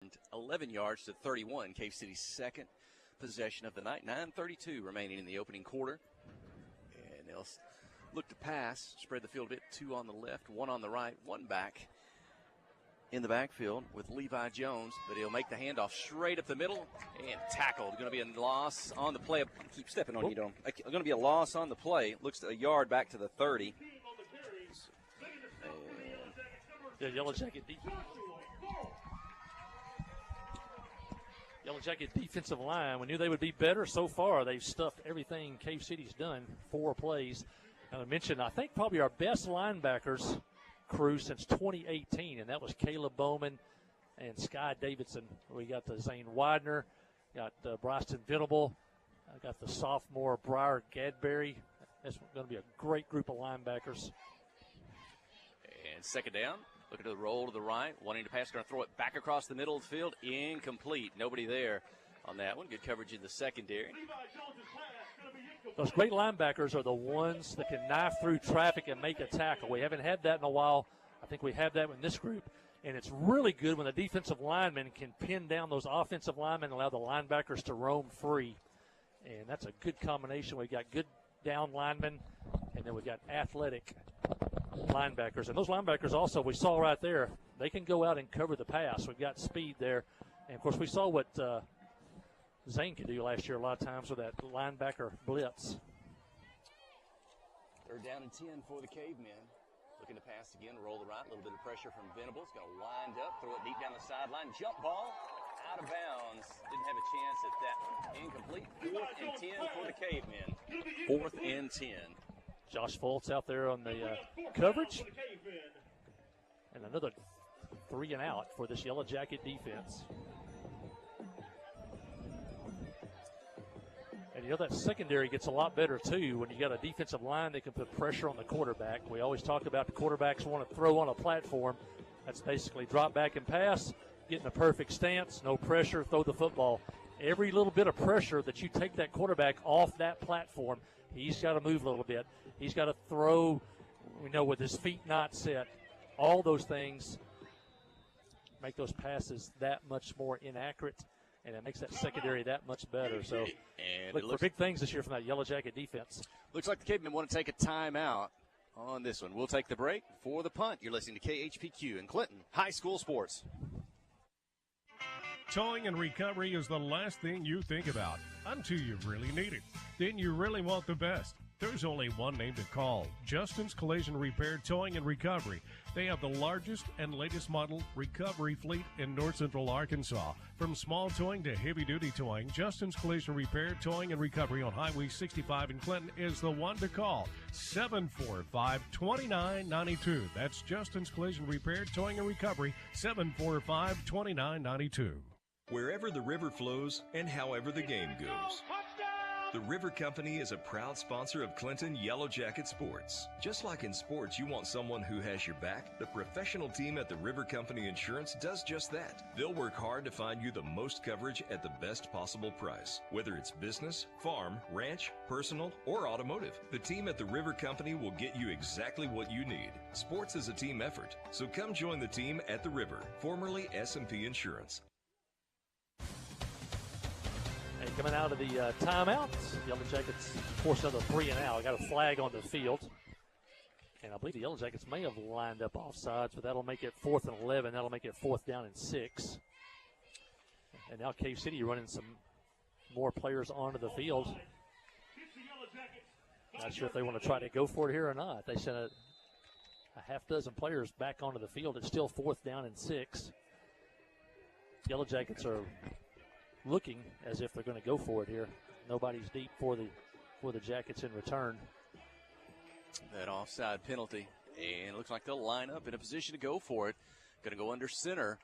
gained 11 yards to 31. Cave City's second possession of the night. 9:32 remaining in the opening quarter. And they'll look to pass, spread the field a bit. 2 on the left, 1 on the right, 1 back in the backfield with Levi Jones. But he'll make the handoff straight up the middle and tackled. Going to be a loss on the play. Keep stepping on you, don't. Going to be a loss on the play. Looks a yard back to the 30. The Yellow Jacket defensive line, we knew they would be better. So far, they've stuffed everything Cave City's done. 4 plays. And I mentioned, I think, probably our best linebackers crew since 2018, and that was Caleb Bowman and Sky Davidson. We got the Zane Widener, got Bryson Venable, got the sophomore Briar Gadberry. That's going to be a great group of linebackers. And second down. Looking to the roll to the right, wanting to pass, going to throw it back across the middle of the field. Incomplete. Nobody there on that one. Good coverage in the secondary. Those great linebackers are the ones that can knife through traffic and make a tackle. We haven't had that in a while. I think we have that in this group. And it's really good when the defensive linemen can pin down those offensive linemen and allow the linebackers to roam free. And that's a good combination. We've got good down linemen, and then we've got athletic linebackers. And those linebackers also, we saw right there, they can go out and cover the pass. We've got speed there. And, of course, we saw what Zane could do last year a lot of times with that linebacker blitz. Third down and 10 for the Cavemen. Looking to pass again, roll the right. A little bit of pressure from Venable. It's going to wind up, throw it deep down the sideline. Jump ball out of bounds. Didn't have a chance at that one. Incomplete. 4th and 10 for the Cavemen. 4th and 10. Josh Foltz out there on the coverage. And another 3 and out for this Yellow Jacket defense. And you know that secondary gets a lot better too when you got a defensive line that can put pressure on the quarterback. We always talk about the quarterbacks want to throw on a platform. That's basically drop back and pass, get in a perfect stance, no pressure, throw the football. Every little bit of pressure that you take that quarterback off that platform, he's got to move a little bit. He's got to throw, with his feet not set. All those things make those passes that much more inaccurate, and it makes that secondary that much better. So look for big things this year from that Yellow Jacket defense. Looks like the Cavemen want to take a timeout on this one. We'll take the break for the punt. You're listening to KHPQ in Clinton High School Sports. Towing and recovery is the last thing you think about until you really need it. Then you really want the best. There's only one name to call, Justin's Collision Repair Towing and Recovery. They have the largest and latest model recovery fleet in North Central Arkansas. From small towing to heavy-duty towing, Justin's Collision Repair Towing and Recovery on Highway 65 in Clinton is the one to call, 745-2992. That's Justin's Collision Repair Towing and Recovery, 745-2992. Wherever the river flows and however the game goes. The River Company is a proud sponsor of Clinton Yellow Jacket Sports. Just like in sports, you want someone who has your back. The professional team at the River Company Insurance does just that. They'll work hard to find you the most coverage at the best possible price. Whether it's business, farm, ranch, personal, or automotive, the team at the River Company will get you exactly what you need. Sports is a team effort, so come join the team at the River, formerly S&P Insurance. And coming out of the timeout, Yellow Jackets force another 3 and out. Got a flag on the field. And I believe the Yellow Jackets may have lined up offsides, but that'll make it 4th and 11. That'll make it 4th down and 6. And now Cave City running some more players onto the field. Not sure if they want to try to go for it here or not. They sent a half dozen players back onto the field. It's still 4th down and 6. Yellow Jackets are looking as if they're going to go for it here. Nobody's deep for the Jackets in return. That offside penalty, and it looks like they'll line up in a position to go for it. Going to go under center.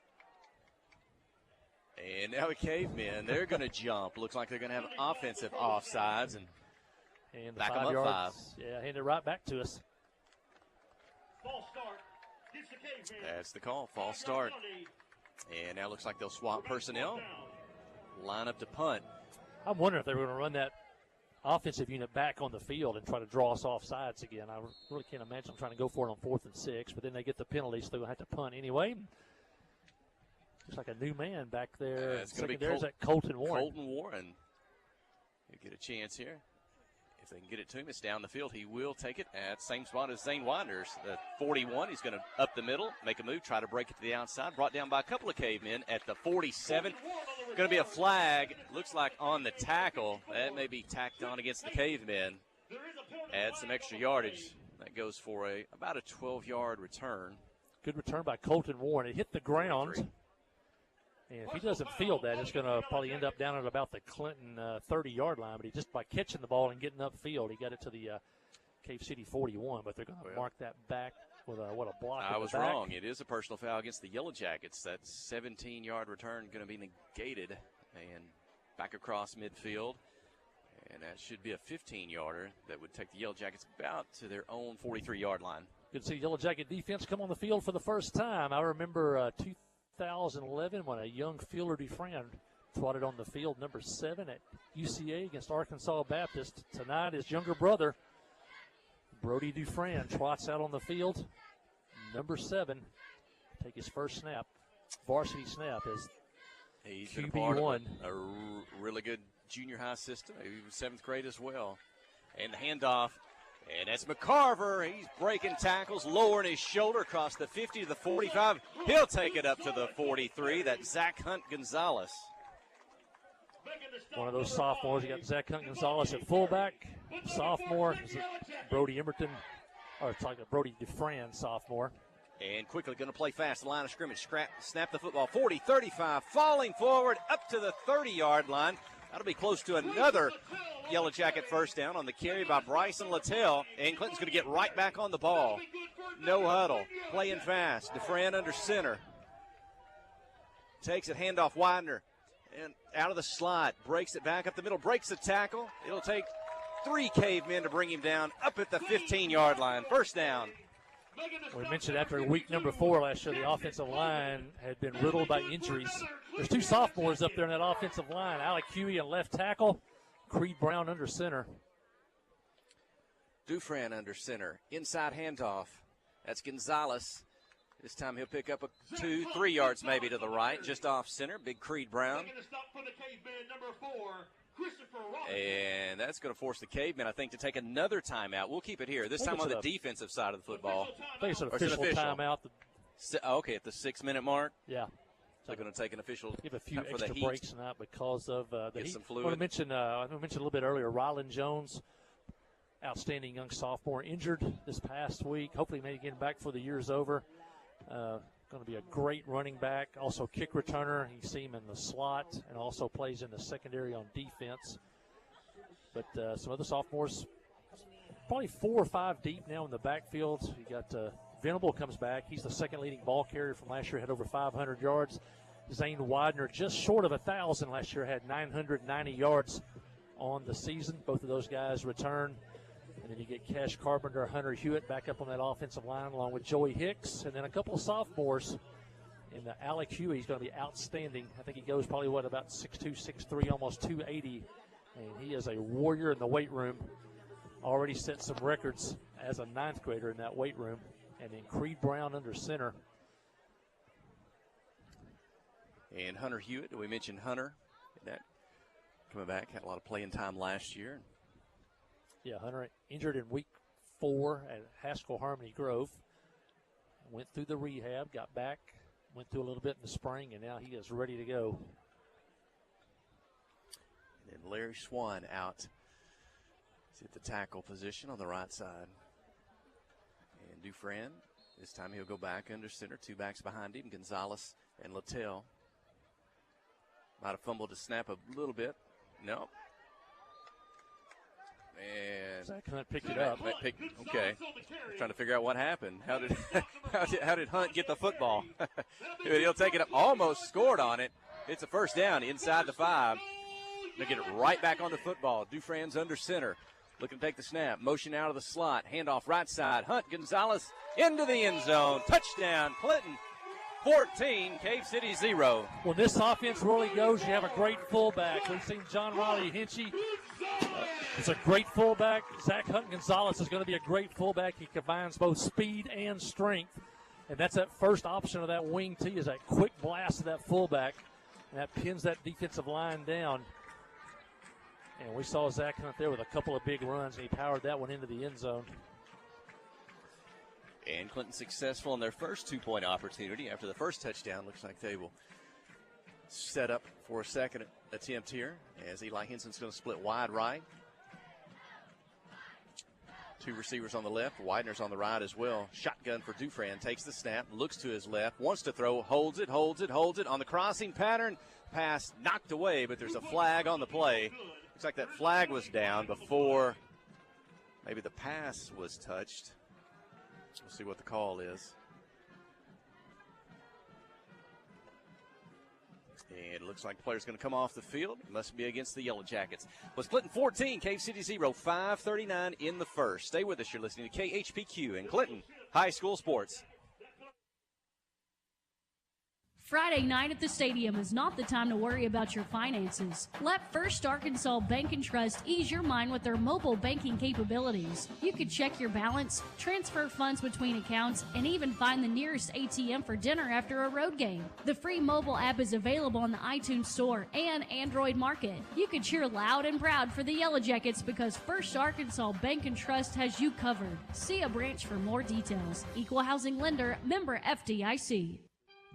And now the Cavemen, they're going to jump. Looks like they're going to have offensive offsides and back them up 5. Yeah, hand it right back to us. False start. Gets the Cavemen. That's the call, false start. And now looks like they'll swap personnel. Line up to punt. I'm wondering if they were going to run that offensive unit back on the field and try to draw us off sides again. I really can't imagine them trying to go for it on 4th and 6, but then they get the penalty, so they're going to have to punt anyway. Looks like a new man back there. It's going to be there's that Colton Warren. Colton Warren. He'll get a chance here. If they can get it to him, it's down the field. He will take it at the same spot as Zane Winders. The 41, he's going to up the middle, make a move, try to break it to the outside. Brought down by a couple of cavemen at the 47. Going to be a flag. Looks like on the tackle. That may be tacked on against the cavemen. Add some extra yardage. That goes for about a 12-yard return. Good return by Colton Warren. It hit the ground. And if he doesn't field that, it's going to probably end up down at about the Clinton 30-yard line. But he just by catching the ball and getting upfield, he got it to the Cave City 41. But they're going to mark that back with a block. I was wrong. It is a personal foul against the Yellow Jackets. That 17-yard return going to be negated and back across midfield. And that should be a 15-yarder that would take the Yellow Jackets about to their own 43-yard line. Good to see Yellow Jacket defense come on the field for the first time. I remember 2011 when a young Fielder Dufresne trotted on the field, number 7 at UCA against Arkansas Baptist. Tonight, his younger brother, Brody Dufresne, trots out on the field. Number 7, take his first snap, varsity snap as he's QB1. been a part of a really good junior high system. He was 7th grade as well. And the handoff. And that's McCarver. He's breaking tackles, lowering his shoulder across the 50 to the 45. He'll take it up to the 43. That's Zach Hunt Gonzalez. One of those sophomores. You got Zach Hunt Gonzalez at fullback. Sophomore, Brody Emerton, or it's like a Brody Dufresne, sophomore. And quickly going to play fast. The line of scrimmage. Snap the football. 40, 35. Falling forward up to the 30-yard line. That'll be close to another Yellow Jacket first down on the carry by Bryson Littell. And Clinton's going to get right back on the ball. No huddle. Playing fast. Dufresne under center. Takes it, handoff Widener. And out of the slot. Breaks it back up the middle. Breaks the tackle. It'll take 3 cavemen to bring him down up at the 15-yard line. First down. We mentioned after week number 4 last year, the offensive line had been riddled by injuries. There's 2 sophomores up there in that offensive line. Alec Huey at left tackle, Creed Brown under center. Dufresne under center. Inside handoff. That's Gonzalez. This time he'll pick up a 2-3 yards maybe to the right, just off center. Big Creed Brown. And that's going to force the Cavemen, I think, to take another timeout. We'll keep it here. This time on the defensive side of the football. I think it's an official timeout. Okay, at the 6-minute mark. Yeah. They're going to take an official give a few for extra breaks tonight because of the heat. Some fluid. I mentioned a little bit earlier, Rylan Jones, outstanding young sophomore, injured this past week. Hopefully maybe getting back before the year's over. Going to be a great running back, also kick returner. You see him in the slot and also plays in the secondary on defense. But some other sophomores, probably 4 or 5 deep now in the backfield. You got Venable comes back. He's the second leading ball carrier from last year, had over 500 yards. Zane Widener just short of 1,000 last year, had 990 yards on the season. Both of those guys return. And then you get Cash Carpenter, Hunter Hewitt back up on that offensive line along with Joey Hicks. And then a couple of sophomores. And Alec Huey is going to be outstanding. I think he goes probably, about 6'2", 6'3", almost 280. And he is a warrior in the weight room. Already set some records as a 9th grader in that weight room. And then Creed Brown under center. And Hunter Hewitt, we mentioned Hunter. That coming back, had a lot of playing time last year. Yeah, Hunter injured in week 4 at Haskell Harmony Grove. Went through the rehab, got back, went through a little bit in the spring, and now he is ready to go. And then Larry Swan out. He's at the tackle position on the right side. And Dufresne, this time he'll go back under center. 2 backs behind him, Gonzalez and Littell. Might have fumbled to snap a little bit. Nope. And Zach Hunt picked it up. Okay. I'm trying to figure out what happened. How did Hunt get the football? He'll take it up. Almost scored on it. It's a first down inside the 5. They'll get it right back on the football. Dufresne's under center. Looking to take the snap. Motion out of the slot. Handoff right side. Hunt Gonzalez into the end zone. Touchdown Clinton. 14, Cave City 0. When this offense really goes, you have a great fullback. We've seen John Riley Hinchy. It's a great fullback. Zach Hunt Gonzalez is going to be a great fullback. He combines both speed and strength. And that's that first option of that wing tee is that quick blast of that fullback, and that pins that defensive line down. And we saw Zach Hunt there with a couple of big runs, and he powered that one into the end zone. And Clinton successful in their first 2-point opportunity after the first touchdown. Looks like they will set up for a second attempt here as Eli Henson's going to split wide right. 2 receivers on the left, Widener's on the right as well. Shotgun for Dufran, takes the snap, looks to his left, wants to throw, holds it on the crossing pattern. Pass knocked away, but there's a flag on the play. Looks like that flag was down before maybe the pass was touched. We'll see what the call is. And it looks like the player's going to come off the field. It must be against the Yellow Jackets. Was Clinton 14, Cave City 0, 5:39 in the first. Stay with us. You're listening to KHPQ and Clinton High School Sports. Friday night at the stadium is not the time to worry about your finances. Let First Arkansas Bank and Trust ease your mind with their mobile banking capabilities. You can check your balance, transfer funds between accounts, and even find the nearest ATM for dinner after a road game. The free mobile app is available on the iTunes Store and Android Market. You can cheer loud and proud for the Yellow Jackets because First Arkansas Bank and Trust has you covered. See a branch for more details. Equal housing lender, member FDIC.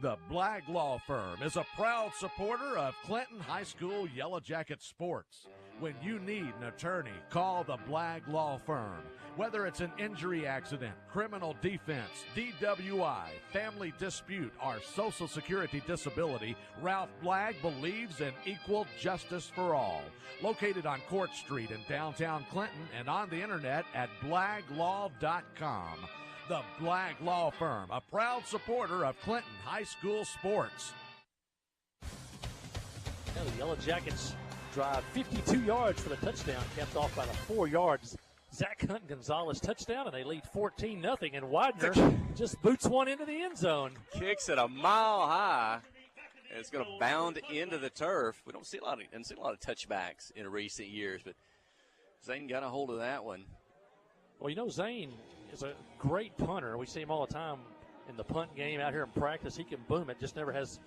The Blagg Law Firm is a proud supporter of Clinton High School Yellow Jacket sports. When you need an attorney, call the Blagg Law Firm. Whether it's an injury accident, criminal defense, DWI, family dispute, or Social Security disability, Ralph Blagg believes in equal justice for all. Located on Court Street in downtown Clinton and on the internet at blagglaw.com. The Blagg Law Firm, a proud supporter of Clinton High School sports. Now the Yellow Jackets drive 52 yards for the touchdown, capped off by the 4 yards. Zach Hunt Gonzalez touchdown, and they lead 14-0, and Widener just boots one into the end zone. Kicks it a mile high, and it's going to bound into the turf. We don't see a lot of touchbacks in recent years, but Zane got a hold of that one. Well, you know, Zane is a great punter. We see him all the time in the punt game out here in practice. He can boom it, just never has,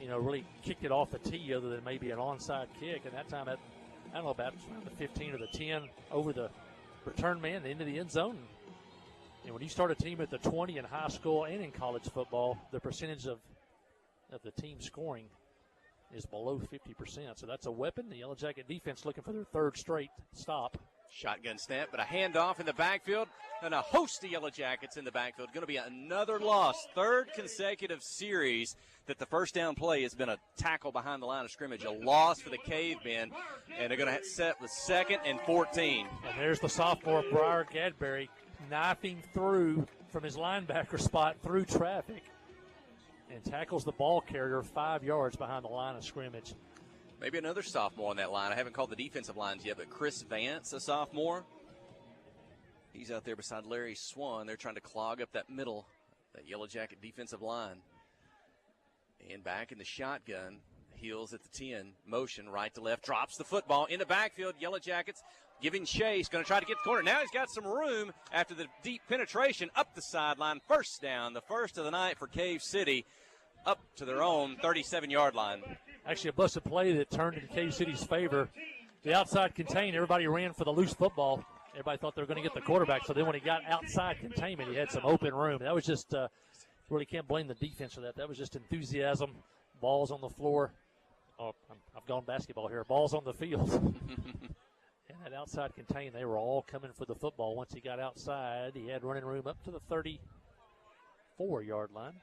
really kicked it off the tee other than maybe an onside kick. And that time, I don't know, about the 15 or the 10 over the return man into the end zone. And when you start a team at the 20 in high school and in college football, the percentage of the team scoring is below 50%. So that's a weapon. The Yellow Jacket defense looking for their third straight stop. Shotgun snap, but a handoff in the backfield, and a host of Yellow Jackets in the backfield. Going to be another loss, third consecutive series that the first down play has been a tackle behind the line of scrimmage, a loss for the Cavemen, and they're going to set with 2nd and 14. And there's the sophomore Briar Gadberry knifing through from his linebacker spot through traffic and tackles the ball carrier 5 yards behind the line of scrimmage. Maybe another sophomore on that line. I haven't called the defensive lines yet, but Chris Vance, a sophomore. He's out there beside Larry Swan. They're trying to clog up that middle, that Yellow Jacket defensive line. And back in the shotgun, heels at the 10, motion right to left, drops the football in the backfield. Yellow Jackets giving chase, going to try to get the corner. Now he's got some room after the deep penetration up the sideline. First down, the first of the night for Cave City, up to their own 37-yard line. Actually, a busted play that turned in Cave City's favor. The outside contain, everybody ran for the loose football. Everybody thought they were going to get the quarterback. So then when he got outside containment, he had some open room. That was just, really can't blame the defense for that. That was just enthusiasm. Balls on the floor. Oh, I've gone basketball here. Balls on the field. And that outside contain, they were all coming for the football. Once he got outside, he had running room up to the 34-yard line.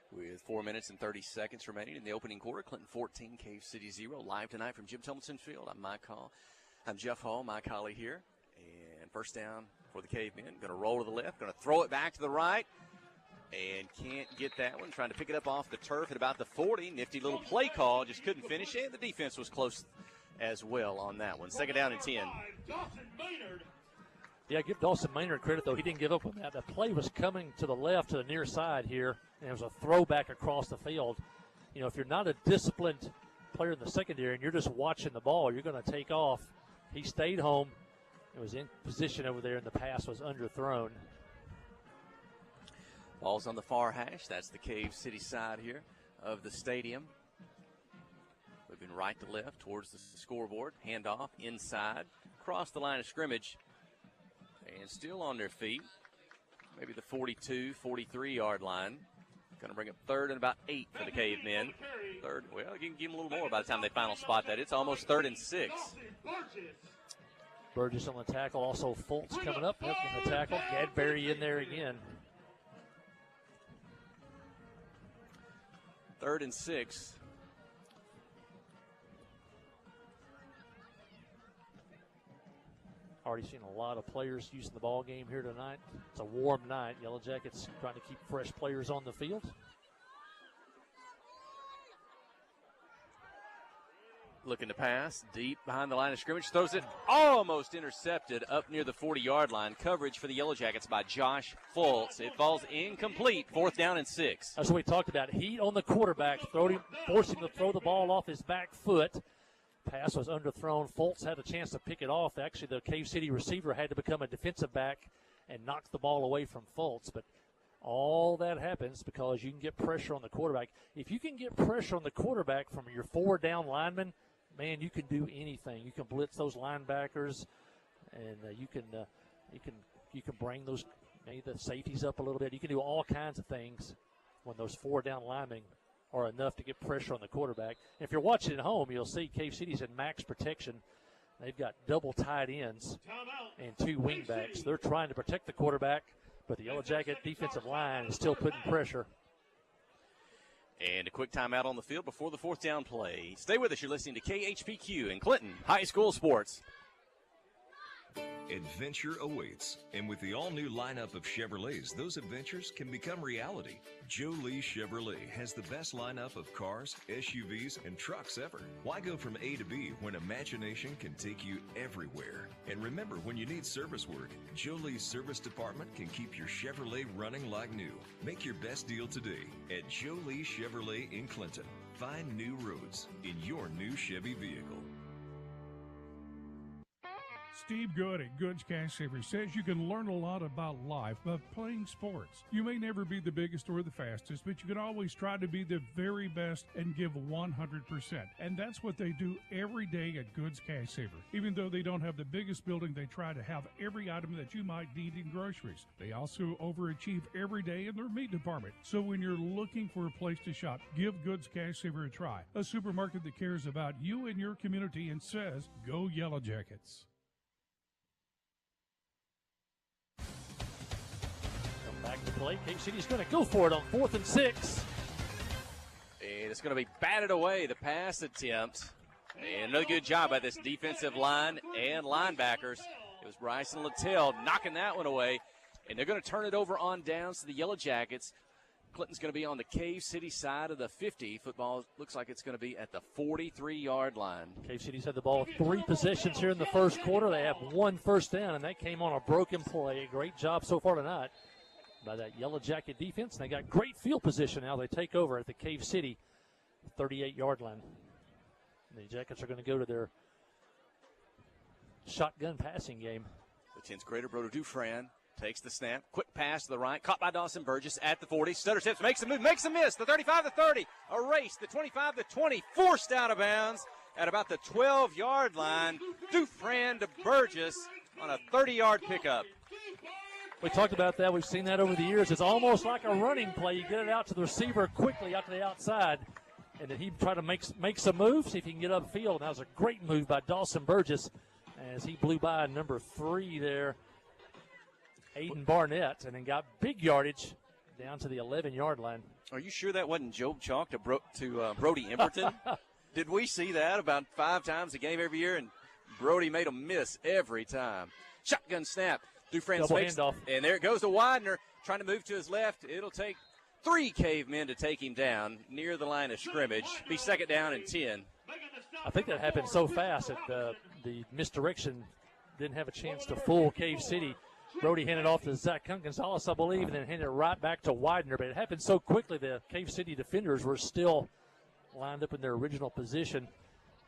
With 4 minutes and 30 seconds remaining in the opening quarter, Clinton 14, Cave City 0. Live tonight from Jim Tomlinson Field. I'm Jeff Hall, Mike Holly here. And first down for the Cavemen. Going to roll to the left, going to throw it back to the right. And can't get that one. Trying to pick it up off the turf at about the 40. Nifty little play call, just couldn't finish it. The defense was close as well on that one. 2nd down and 10. Yeah, give Dawson Maynard credit, though. He didn't give up on that. The play was coming to the left, to the near side here, and it was a throwback across the field. If you're not a disciplined player in the secondary and you're just watching the ball, you're going to take off. He stayed home. It was in position over there, and the pass was underthrown. Ball's on the far hash. That's the Cave City side here of the stadium. Moving right to left towards the scoreboard. Handoff inside. Across the line of scrimmage. And still on their feet. Maybe the 42, 43-yard line. Going to bring up 3rd and about 8 for the Cavemen. 3rd, well, you can give them a little more by the time they final spot that. It's almost 3rd and 6. Burgess on the tackle. Also Fultz coming up in the tackle. Gadberry in there again. 3rd and 6. Already seen a lot of players using the ball game here tonight. It's a warm night. Yellow Jackets trying to keep fresh players on the field. Looking to pass deep behind the line of scrimmage. Throws it almost intercepted up near the 40-yard line. Coverage for the Yellow Jackets by Josh Fultz. It falls incomplete. 4th down and 6. That's what we talked about. Heat on the quarterback, forced him to throw the ball off his back foot. Pass was underthrown. Fultz had a chance to pick it off. Actually, the Cave City receiver had to become a defensive back and knock the ball away from Fultz. But all that happens because you can get pressure on the quarterback. If you can get pressure on the quarterback from your 4 down lineman, man, you can do anything. You can blitz those linebackers, and you can bring those maybe the safeties up a little bit. You can do all kinds of things when those 4 down linemen are enough to get pressure on the quarterback. If you're watching at home, you'll see Cave City's in max protection. They've got double tight ends and 2 wingbacks. They're trying to protect the quarterback, but the Yellow Jacket defensive line is still putting pressure. And a quick timeout on the field before the 4th down play. Stay with us. You're listening to KHPQ in Clinton High School Sports. Adventure awaits, and with the all-new lineup of Chevrolets, those adventures can become reality. Joe Lee Chevrolet has the best lineup of cars, SUVs, and trucks ever. Why go from A to B when imagination can take you everywhere? And remember, when you need service work, Joe Lee's service department can keep your Chevrolet running like new. Make your best deal today at Joe Lee Chevrolet in Clinton. Find new roads in your new Chevy vehicle. Steve Good at Goods Cash Saver says you can learn a lot about life by playing sports. You may never be the biggest or the fastest, but you can always try to be the very best and give 100%. And that's what they do every day at Goods Cash Saver. Even though they don't have the biggest building, they try to have every item that you might need in groceries. They also overachieve every day in their meat department. So when you're looking for a place to shop, give Goods Cash Saver a try. A supermarket that cares about you and your community and says, go Yellow Jackets. Back to play. Cave City's going to go for it on 4th and 6. And it's going to be batted away, the pass attempt. And another good job by this defensive line and linebackers. It was Bryson Littell knocking that one away. And they're going to turn it over on downs to the Yellow Jackets. Clinton's going to be on the Cave City side of the 50. Football looks like it's going to be at the 43-yard line. Cave City's had the ball 3 possessions here in the first quarter. They have 1 first down, and that came on a broken play. Great job so far tonight by that Yellow Jacket defense. And they got great field position now. They take over at the Cave City 38-yard line. And the Jackets are going to go to their shotgun passing game. The 10th grader, Broder Dufran, takes the snap. Quick pass to the right. Caught by Dawson Burgess at the 40. Stutter steps, makes a move, makes a miss. The 35 to 30. A race. The 25 to 20. Forced out of bounds at about the 12-yard line. Dufran to Burgess on a 30-yard pickup. We talked about that. We've seen that over the years. It's almost like a running play. You get it out to the receiver quickly out to the outside, and then he try to make some moves, see if he can get upfield. And that was a great move by Dawson Burgess as he blew by number 3 there, Aiden Barnett, and then got big yardage down to the 11-yard line. Are you sure that wasn't Job Chalk to Brody Emberton? Did we see that about 5 times a game every year, and Brody made a miss every time? Shotgun snap. Dufran fakes, handoff. And there it goes to Widener, trying to move to his left. It'll take 3 cavemen to take him down near the line of scrimmage. Be 2nd down and 10. I think that happened so fast that the misdirection didn't have a chance to fool Cave City. Brody handed off to Zach Gonzalez, I believe, and then handed it right back to Widener. But it happened so quickly the Cave City defenders were still lined up in their original position,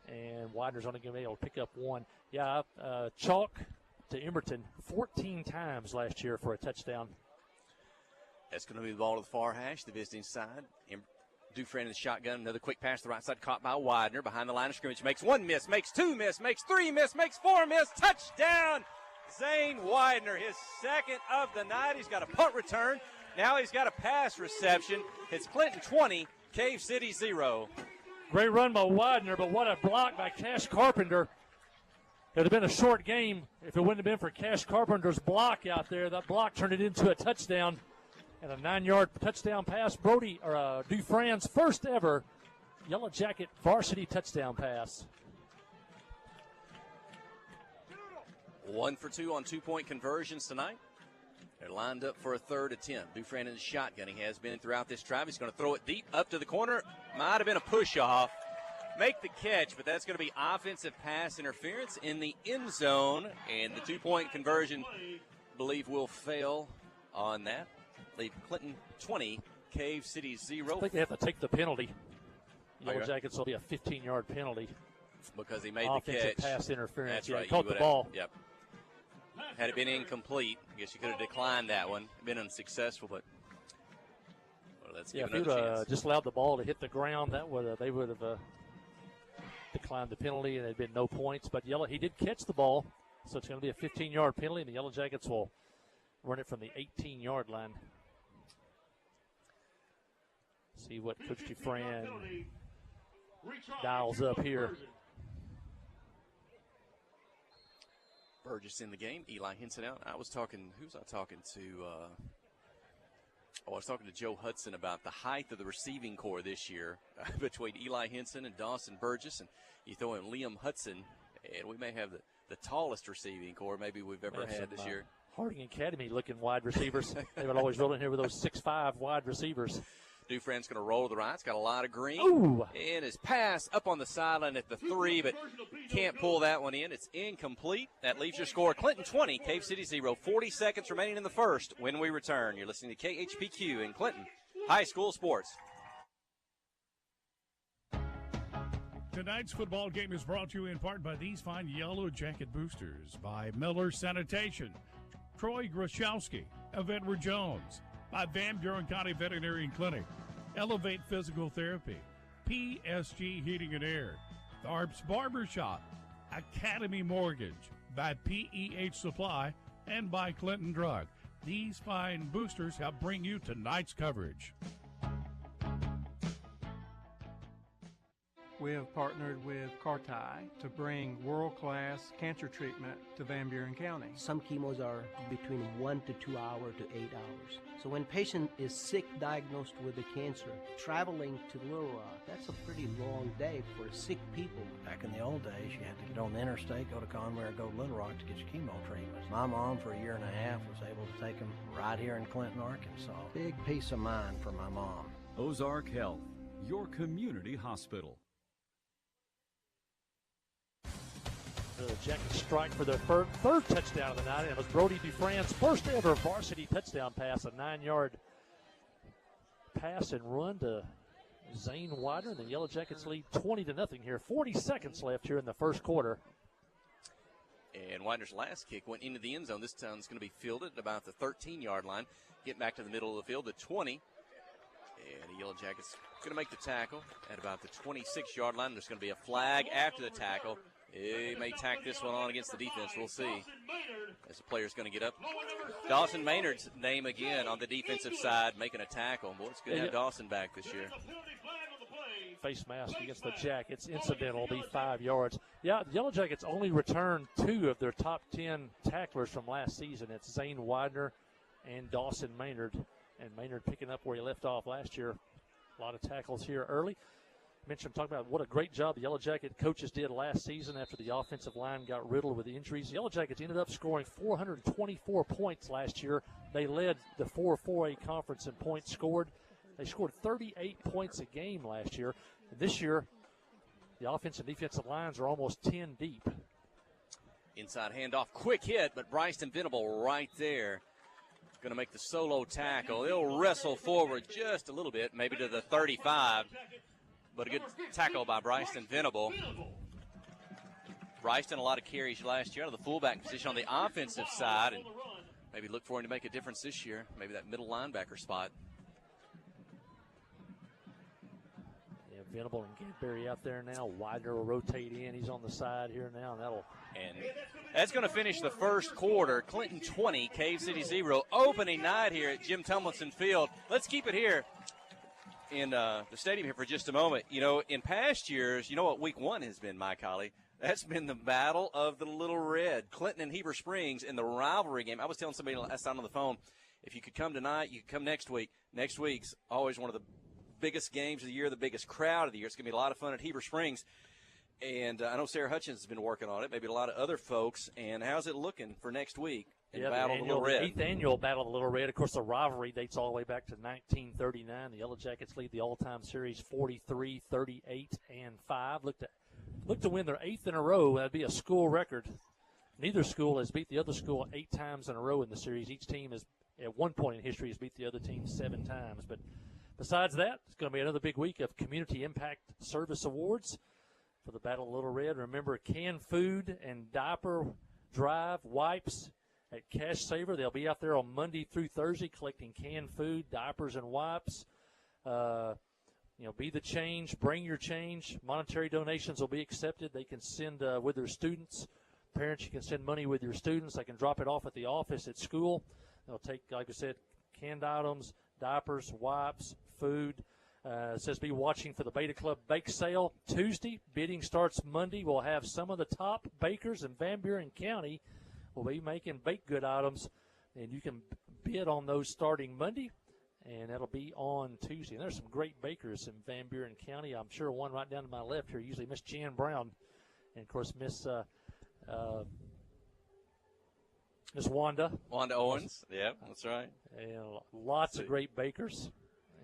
and Widener's only going to be able to pick up 1. Yeah, Chalk to Emberton 14 times last year for a touchdown. That's going to be the ball to the far hash, the visiting side. Dufresne in the shotgun. Another quick pass to the right side, caught by Widener. Behind the line of scrimmage. Makes one miss, makes two miss, makes three miss, makes four miss. Touchdown, Zane Widener. His second of the night. He's got a punt return. Now he's got a pass reception. It's Clinton 20, Cave City 0. Great run by Widener, but what a block by Cash Carpenter. It would have been a short game if it wouldn't have been for Cash Carpenter's block out there. That block turned it into a touchdown and a 9-yard touchdown pass. Dufresne's first ever Yellow Jacket varsity touchdown pass. 1 for 2 on 2-point conversions tonight. They're lined up for a third attempt. Dufresne in the shotgun. He has been throughout this drive. He's going to throw it deep up to the corner. Might have been a push-off. Make the catch, but that's going to be offensive pass interference in the end zone. And the 2-point conversion, believe, will fail on that. Leave Clinton 20, Cave City 0. I think they have to take the penalty. Yellow Jackets will be a 15-yard penalty. Because he made offensive the catch. Pass interference. That's yeah, right. Caught the ball. Yep. Had it been incomplete, I guess you could have declined that one. Been unsuccessful, but let's give if he another would chance. just allowed the ball to hit the ground, they would have declined the penalty, and there'd been no points. But he did catch the ball, so it's going to be a 15-yard penalty, and the Yellow Jackets will run it from the 18-yard line. See what Coach Dufresne dials up here. Burgess in the game. Eli Henson out. Who was I talking to? I was talking to Joe Hudson about the height of the receiving corps this year between Eli Henson and Dawson Burgess. And you throw in Liam Hudson, and we may have the tallest receiving corps maybe we've ever had this year. Harding Academy looking wide receivers. They would always roll in here with those 6'5" wide receivers. Dufresne's going to roll to the right. It's got a lot of green. Ooh. And his pass up on the sideline at the 3, but can't pull that one in. It's incomplete. That leaves your score Clinton 20, Cave City 0. 40 seconds remaining in the first when we return. You're listening to KHPQ in Clinton High School Sports. Tonight's football game is brought to you in part by these fine Yellow Jacket boosters, by Miller Sanitation, Troy Groszowski of Edward Jones, by Van Buren County Veterinary Clinic, Elevate Physical Therapy, PSG Heating and Air, Tharbs Barbershop, Academy Mortgage, by PEH Supply, and by Clinton Drug. These fine boosters help bring you tonight's coverage. We have partnered with Carti to bring world-class cancer treatment to Van Buren County. Some chemos are between 1 to 2 hours to 8 hours. So when patient is sick, diagnosed with the cancer, traveling to Little Rock, that's a pretty long day for sick people. Back in the old days, you had to get on the interstate, go to Conway, or go to Little Rock to get your chemo treatments. My mom, for a year and a half, was able to take them right here in Clinton, Arkansas. Big peace of mind for my mom. Ozark Health, your community hospital. The Jackets strike for their third touchdown of the night, and it was Brody Dufresne's first ever varsity touchdown pass, a 9-yard pass and run to Zane Widener. The Yellow Jackets lead 20-0 here. 40 seconds left here in the first quarter. And Widener's last kick went into the end zone. This time it's going to be fielded at about the 13-yard line. Get back to the middle of the field, the 20. And the Yellow Jackets going to make the tackle at about the 26-yard line. There's going to be a flag after the tackle. He may tack this one on against the defense. We'll see as the player's going to get up. Dawson Maynard's name again on the defensive side, making a tackle. Boy, it's good to have Dawson back this year. Face mask against the Jackets. Incidental will be 5 yards. Yeah, the Yellow Jackets only returned 2 of their top 10 tacklers from last season. It's Zane Widener and Dawson Maynard. And Maynard picking up where he left off last year. A lot of tackles here early. Mentioned talking about what a great job the Yellow Jacket coaches did last season after the offensive line got riddled with injuries. The Yellow Jackets ended up scoring 424 points last year. They led the 4-4A conference in points scored. They scored 38 points a game last year. And this year, the offensive and defensive lines are almost 10 deep. Inside handoff, quick hit, but Bryson Venable right there. Going to make the solo tackle. They'll wrestle forward just a little bit, maybe to the 35. But a good tackle by Bryson Venable. Bryson, a lot of carries last year out of the fullback position on the offensive side. And maybe look for him to make a difference this year. Maybe that middle linebacker spot. Yeah, Venable and Gadberry out there now. Widener will rotate in. He's on the side here now, and that's going to finish the first quarter. Clinton 20, Cave City 0. Opening night here at Jim Tumlinson Field. Let's keep it here in the stadium here for just a moment. You know, in past years, you know what week 1 has been, Mike Holly? That's been the battle of the Little Red. Clinton and Heber Springs in the rivalry game. I was telling somebody last time on the phone, if you could come tonight, you could come next week. Next week's always one of the biggest games of the year, the biggest crowd of the year. It's going to be a lot of fun at Heber Springs. And I know Sarah Hutchins has been working on it, maybe a lot of other folks. And how's it looking for next week in Battle of the Little Red? The 8th annual Battle of the Little Red. Of course, the rivalry dates all the way back to 1939. The Yellow Jackets lead the all-time series 43, 38, and 5. Look to win their 8th in a row. That'd be a school record. Neither school has beat the other school 8 times in a row in the series. Each team has, at one point in history, has beat the other team 7 times. But besides that, it's going to be another big week of Community Impact Service Awards for the Battle of Little Red. Remember, canned food and diaper drive wipes at Cash Saver. They'll be out there on Monday through Thursday collecting canned food, diapers, and wipes. Be the change, bring your change. Monetary donations will be accepted. They can send with their students. Parents, you can send money with your students. They can drop it off at the office at school. They'll take, like I said, canned items, diapers, wipes, food. It says be watching for the Beta Club bake sale Tuesday. Bidding starts Monday. We'll have some of the top bakers in Van Buren County will be making baked good items, and you can bid on those starting Monday, and that'll be on Tuesday. And there's some great bakers in Van Buren County. I'm sure one right down to my left here, usually Miss Jan Brown, and, of course, Miss Wanda. Wanda Owens. Yeah, that's right. And lots of great bakers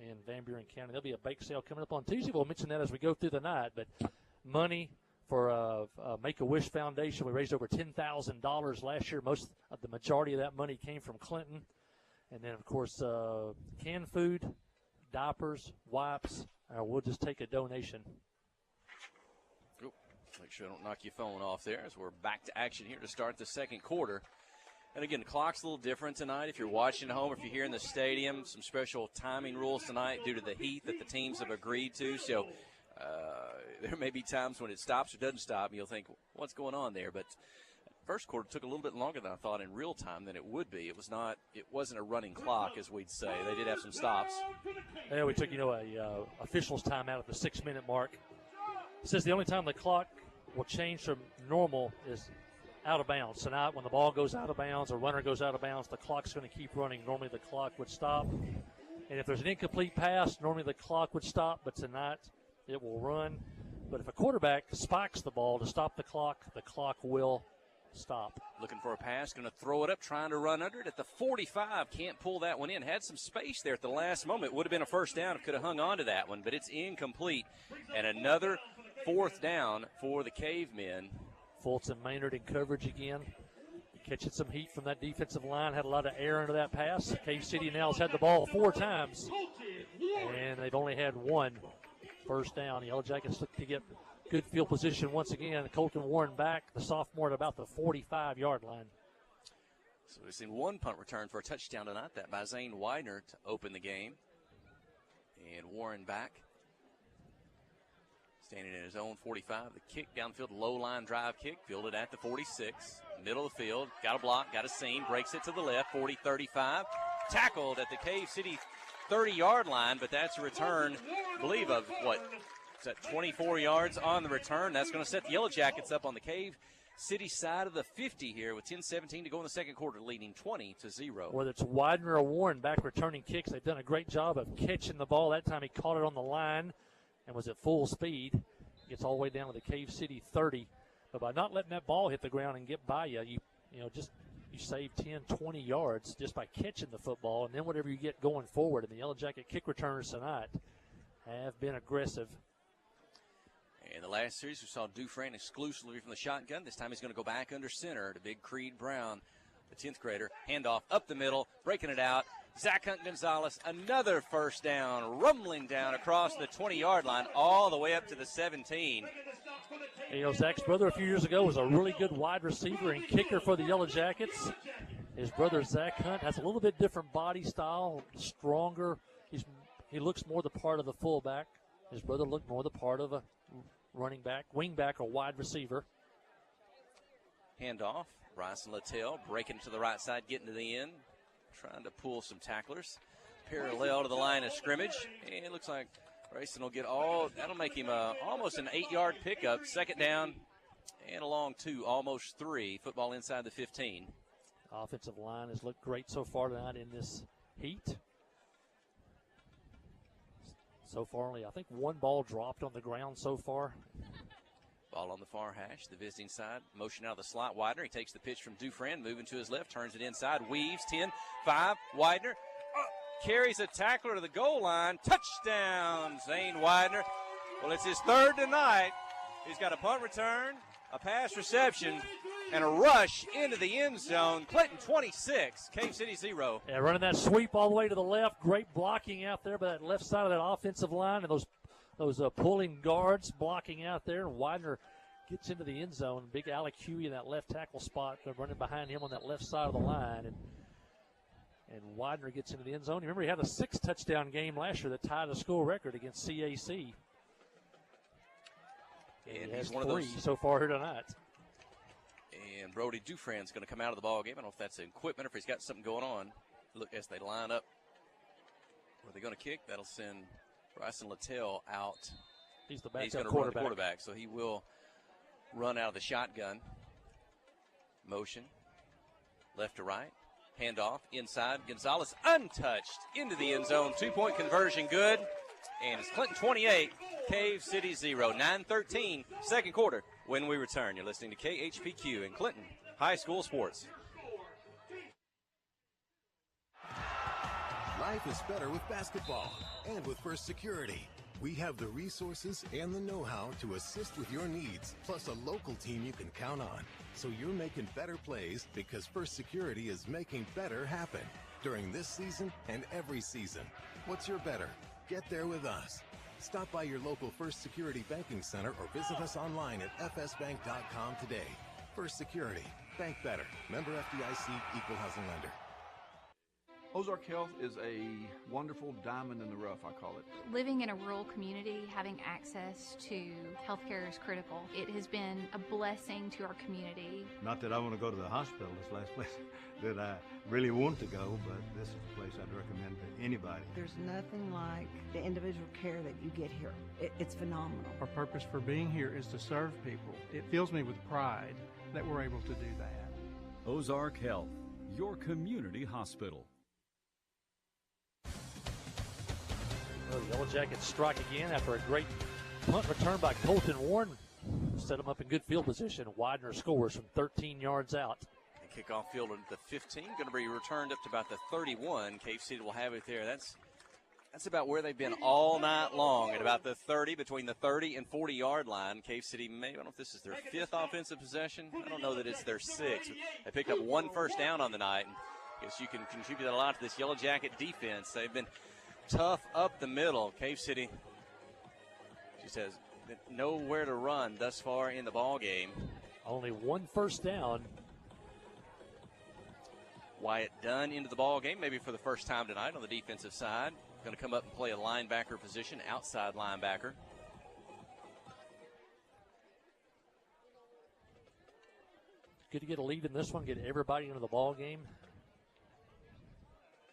in Van Buren County. There'll be a bake sale coming up on Tuesday. We'll mention that as we go through the night. But money for Make-A-Wish Foundation. We raised over $10,000 last year. The majority of that money came from Clinton. And then, of course, canned food, diapers, wipes. We'll just take a donation. Oop, make sure I don't knock your phone off there as we're back to action here to start the second quarter. And again, the clock's a little different tonight. If you're watching at home, if you're here in the stadium, some special timing rules tonight due to the heat that the teams have agreed to. So there may be times when it stops or doesn't stop, and you'll think, what's going on there? But first quarter took a little bit longer than I thought in real time than it would be. It wasn't a running clock, as we'd say. They did have some stops. Yeah, we took, a officials timeout at the 6-minute mark. It says the only time the clock will change from normal is out of bounds. Tonight, when the ball goes out of bounds, a runner goes out of bounds, the clock's going to keep running. Normally the clock would stop. And if there's an incomplete pass, normally the clock would stop, but tonight it will run. But if a quarterback spikes the ball to stop the clock will stop. Looking for a pass, going to throw it up, trying to run under it at the 45. Can't pull that one in. Had some space there at the last moment. Would have been a first down if could have hung on to that one, but it's incomplete. And another 4th down for the Cavemen. Fulton Maynard in coverage again. Catching some heat from that defensive line. Had a lot of air into that pass. Cave City now has had the ball 4 times, and they've only had 1 first down. The Yellow Jackets look to get good field position once again. Colton Warren back, the sophomore, at about the 45-yard line. So we've seen 1 punt return for a touchdown tonight, that by Zane Widener to open the game. And Warren back, standing in his own 45. The kick downfield, low-line drive kick, fielded at the 46. Middle of the field, got a block, got a seam, breaks it to the left, 40-35. Tackled at the Cave City 30-yard line, but that's a return, I believe, of what? Is that 24 yards on the return? That's going to set the Yellow Jackets up on the Cave City side of the 50 here with 10:17 to go in the second quarter, leading 20-0. Whether it's Widener or Warren back returning kicks, they've done a great job of catching the ball. That time he caught it on the line and was at full speed. Gets all the way down to the Cave City 30. But by not letting that ball hit the ground and get by you, you save 10, 20 yards just by catching the football, and then whatever you get going forward. And the Yellow Jacket kick returners tonight have been aggressive. In the last series, we saw Dufresne exclusively from the shotgun. This time he's going to go back under center to big Creed Brown, the 10th grader. Handoff up the middle, breaking it out. Zach Hunt Gonzalez, another first down, rumbling down across the 20-yard line all the way up to the 17. Zach's brother a few years ago was a really good wide receiver and kicker for the Yellow Jackets. His brother Zach Hunt has a little bit different body style, stronger. He looks more the part of the fullback. His brother looked more the part of a running back, wing back, or wide receiver. Handoff. Bryson Littell breaking to the right side, getting to the end, trying to pull some tacklers. Parallel to the line of scrimmage. And it looks like Grayson will get that'll make him almost an 8-yard pickup. Second down and along 2, almost 3. Football inside the 15. Offensive line has looked great so far tonight in this heat. So far, only I think one ball dropped on the ground so far. Ball on the far hash, the visiting side. Motion out of the slot. Widener. He takes the pitch from Dufresne, moving to his left, turns it inside, weaves, 10, 5. Widener carries a tackler to the goal line. Touchdown, Zane Widener. Well, it's his third tonight. He's got a punt return, a pass reception, and a rush into the end zone. Clinton 26, Cave City 0. Yeah, running that sweep all the way to the left. Great blocking out there by that left side of that offensive line, and those pulling guards blocking out there. And Widener gets into the end zone. Big Alec Huey in that left tackle spot. They're running behind him on that left side of the line. And Widener gets into the end zone. You remember he had a 6-touchdown game last year that tied the school record against CAC. And he has he's one of those so far here tonight. And Brody Dufresne's going to come out of the ball game. I don't know if that's equipment or if he's got something going on. Look, as they line up where they're going to kick, that'll send Bryson Littell out. He's the backup He's going to run the quarterback, so he will run out of the shotgun. Motion, left to right. Handoff, inside. Gonzalez untouched into the end zone. 2-point conversion good. And it's Clinton 28, Cave City 0. 9-13, second quarter when we return. You're listening to KHPQ in Clinton High School Sports. Life is better with basketball and with First Security. We have the resources and the know-how to assist with your needs, plus a local team you can count on. So you're making better plays because First Security is making better happen during this season and every season. What's your better? Get there with us. Stop by your local First Security Banking Center or visit us online at fsbank.com today. First Security. Bank better. Member FDIC, Equal Housing Lender. Ozark Health is a wonderful diamond in the rough, I call it. Living in a rural community, having access to healthcare is critical. It has been a blessing to our community. Not that I want to go to the hospital, this last place that I really want to go, but this is a place I'd recommend to anybody. There's nothing like the individual care that you get here. It's phenomenal. Our purpose for being here is to serve people. It fills me with pride that we're able to do that. Ozark Health, your community hospital. Well, the Yellow Jackets strike again after a great punt return by Colton Warren. Set them up in good field position. Widener scores from 13 yards out. And kickoff field at the 15. Going to be returned up to about the 31. Cave City will have it there. That's about where they've been all night long, at about the 30, between the 30 and 40-yard line. Cave City, maybe, I don't know if this is their 5th offensive possession. I don't know that it's their 6th. They picked up 1 first down on the night. I guess you can contribute a lot to this Yellow Jacket defense. They've been tough up the middle. Cave City just has nowhere to run thus far in the ball game. Only 1 first down. Wyatt Dunn into the ball game, maybe for the first time tonight on the defensive side. Going to come up and play a linebacker position, outside linebacker. Good to get a lead in this one, get everybody into the ball game.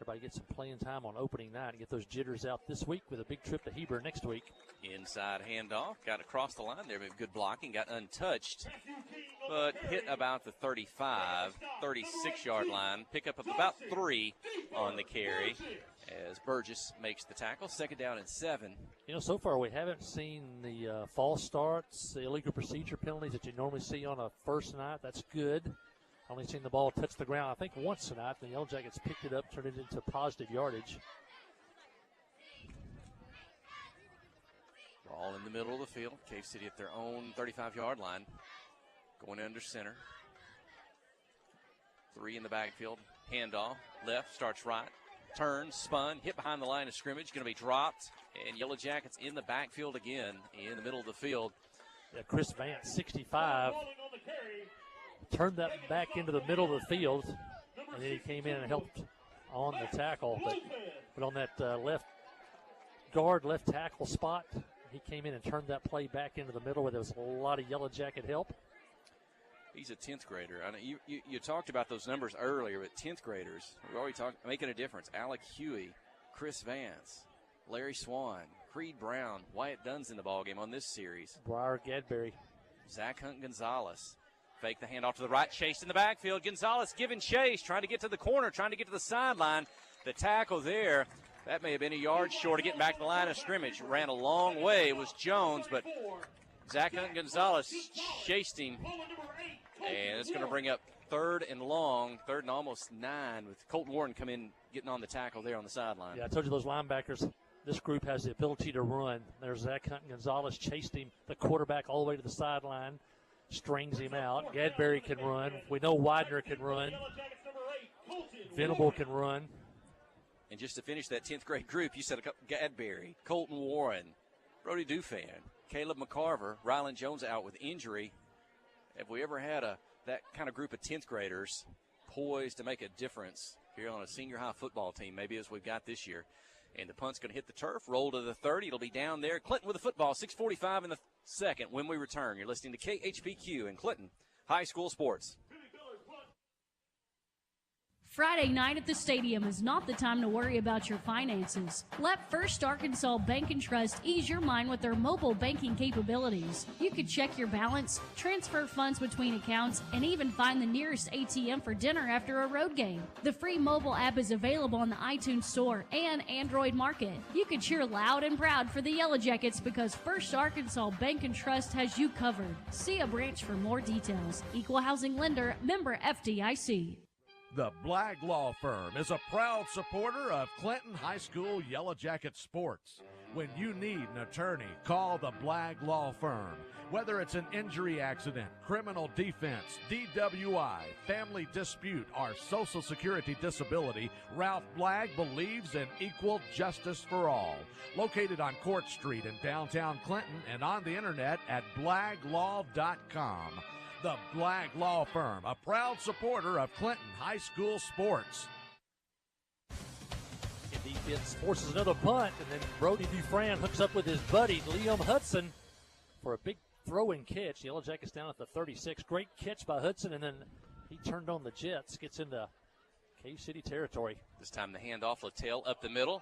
Everybody gets some playing time on opening night and get those jitters out this week with a big trip to Heber next week. Inside handoff, got across the line there, but good blocking, got untouched, but hit about the 35, 36-yard line. Pickup of about 3 on the carry as Burgess makes the tackle. Second down and 7. You know, so far we haven't seen the false starts, the illegal procedure penalties that you normally see on a first night. That's good. Only seen the ball touch the ground, I think, once tonight. The Yellow Jackets picked it up, turned it into positive yardage. Ball in the middle of the field. Cave City at their own 35-yard line. Going under center. 3 in the backfield. Handoff. Left, starts right. Turns, spun, hit behind the line of scrimmage. Going to be dropped. And Yellow Jackets in the backfield again in the middle of the field. Yeah, Chris Vance, 65. Turned that back into the middle of the field. and then he came in and helped on the tackle. But on that left guard, left tackle spot, he came in and turned that play back into the middle where there was a lot of Yellow Jacket help. He's a 10th grader. I know you talked about those numbers earlier, but 10th graders, we already talked, making a difference. Alec Huey, Chris Vance, Larry Swan, Creed Brown, Wyatt Dunn's in the ballgame on this series. Briar Gadberry. Zach Hunt Gonzalez. Fake the handoff to the right, chase in the backfield. Gonzalez giving chase, trying to get to the corner, trying to get to the sideline. The tackle there, that may have been a yard short of getting back to the line of scrimmage. Ran a long way. It was Jones, but Zach Hunt Gonzalez chased him. And it's going to bring up third and almost 9 with Colton Warren come in getting on the tackle there on the sideline. Yeah, I told you those linebackers, this group has the ability to run. There's Zach Hunt Gonzalez chased him, the quarterback all the way to the sideline, strings him out. Gadberry can run. We know Widener can run. Venable can run. And just to finish that 10th grade group, you said Gadberry, Colton Warren, Brody Dufan, Caleb McCarver, Rylan Jones out with injury. Have we ever had that kind of group of 10th graders poised to make a difference here on a senior high football team, maybe as we've got this year? And the punt's going to hit the turf, roll to the 30. It'll be down there. Clinton with the football, 6:45 in the second when we return. You're listening to KHPQ in Clinton High School Sports. Friday night at the stadium is not the time to worry about your finances. Let First Arkansas Bank and Trust ease your mind with their mobile banking capabilities. You can check your balance, transfer funds between accounts, and even find the nearest ATM for dinner after a road game. The free mobile app is available on the iTunes Store and Android Market. You can cheer loud and proud for the Yellow Jackets because First Arkansas Bank and Trust has you covered. See a branch for more details. Equal housing lender, member FDIC. The Blagg Law Firm is a proud supporter of Clinton High School Yellow Jacket sports. When you need an attorney, call the Blagg Law Firm. Whether it's an injury accident, criminal defense, DWI, family dispute, or Social Security disability, Ralph Blagg believes in equal justice for all. Located on Court Street in downtown Clinton and on the internet at blagglaw.com. The Blagg Law Firm, a proud supporter of Clinton High School sports. Defense forces another punt, and then Brody Dufran hooks up with his buddy Liam Hudson for a big throw and catch. Yellow Jackets down at the 36. Great catch by Hudson, and then he turned on the Jets, gets into Cave City territory. This time the handoff, Littell up the middle.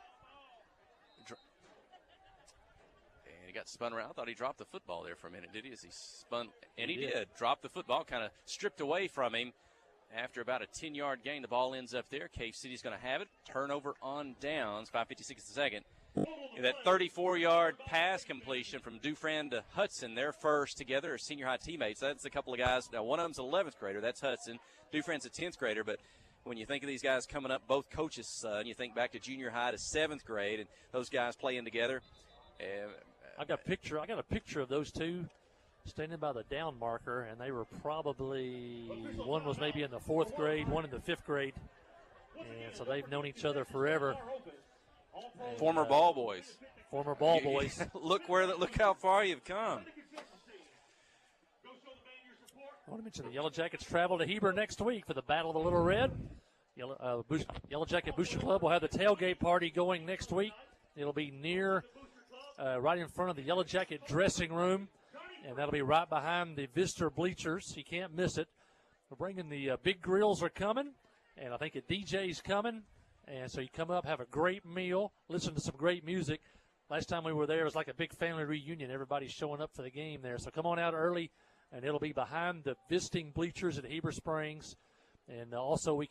He got spun around. I thought he dropped the football there for a minute, did he? As he spun, and he did. Dropped the football, kind of stripped away from him. After about a 10-yard gain, the ball ends up there. Cave City's going to have it. Turnover on downs, 5:56 a second. And that 34-yard pass completion from Dufran to Hudson, their first together, are senior high teammates. That's a couple of guys. Now, one of them's an 11th grader. That's Hudson. Dufran's a 10th grader, but when you think of these guys coming up, both coaches' son, you think back to junior high to 7th grade, and those guys playing together. I got a picture of those two standing by the down marker, and they were probably, one was maybe in the 4th grade, one in the 5th grade, and so they've known each other forever. And, former ball boys. Former ball boys. Look how far you've come. I want to mention the Yellow Jackets travel to Heber next week for the Battle of the Little Red. Yellow Jacket Booster Club will have the tailgate party going next week. It'll be near, right in front of the Yellow Jacket dressing room, and that'll be right behind the visitor bleachers. You can't miss it. We're bringing the big grills are coming, and I think a DJ's coming. And so you come up, have a great meal, listen to some great music. Last time we were there, it was like a big family reunion. Everybody's showing up for the game there. So come on out early, and it'll be behind the visiting bleachers at Heber Springs. And also they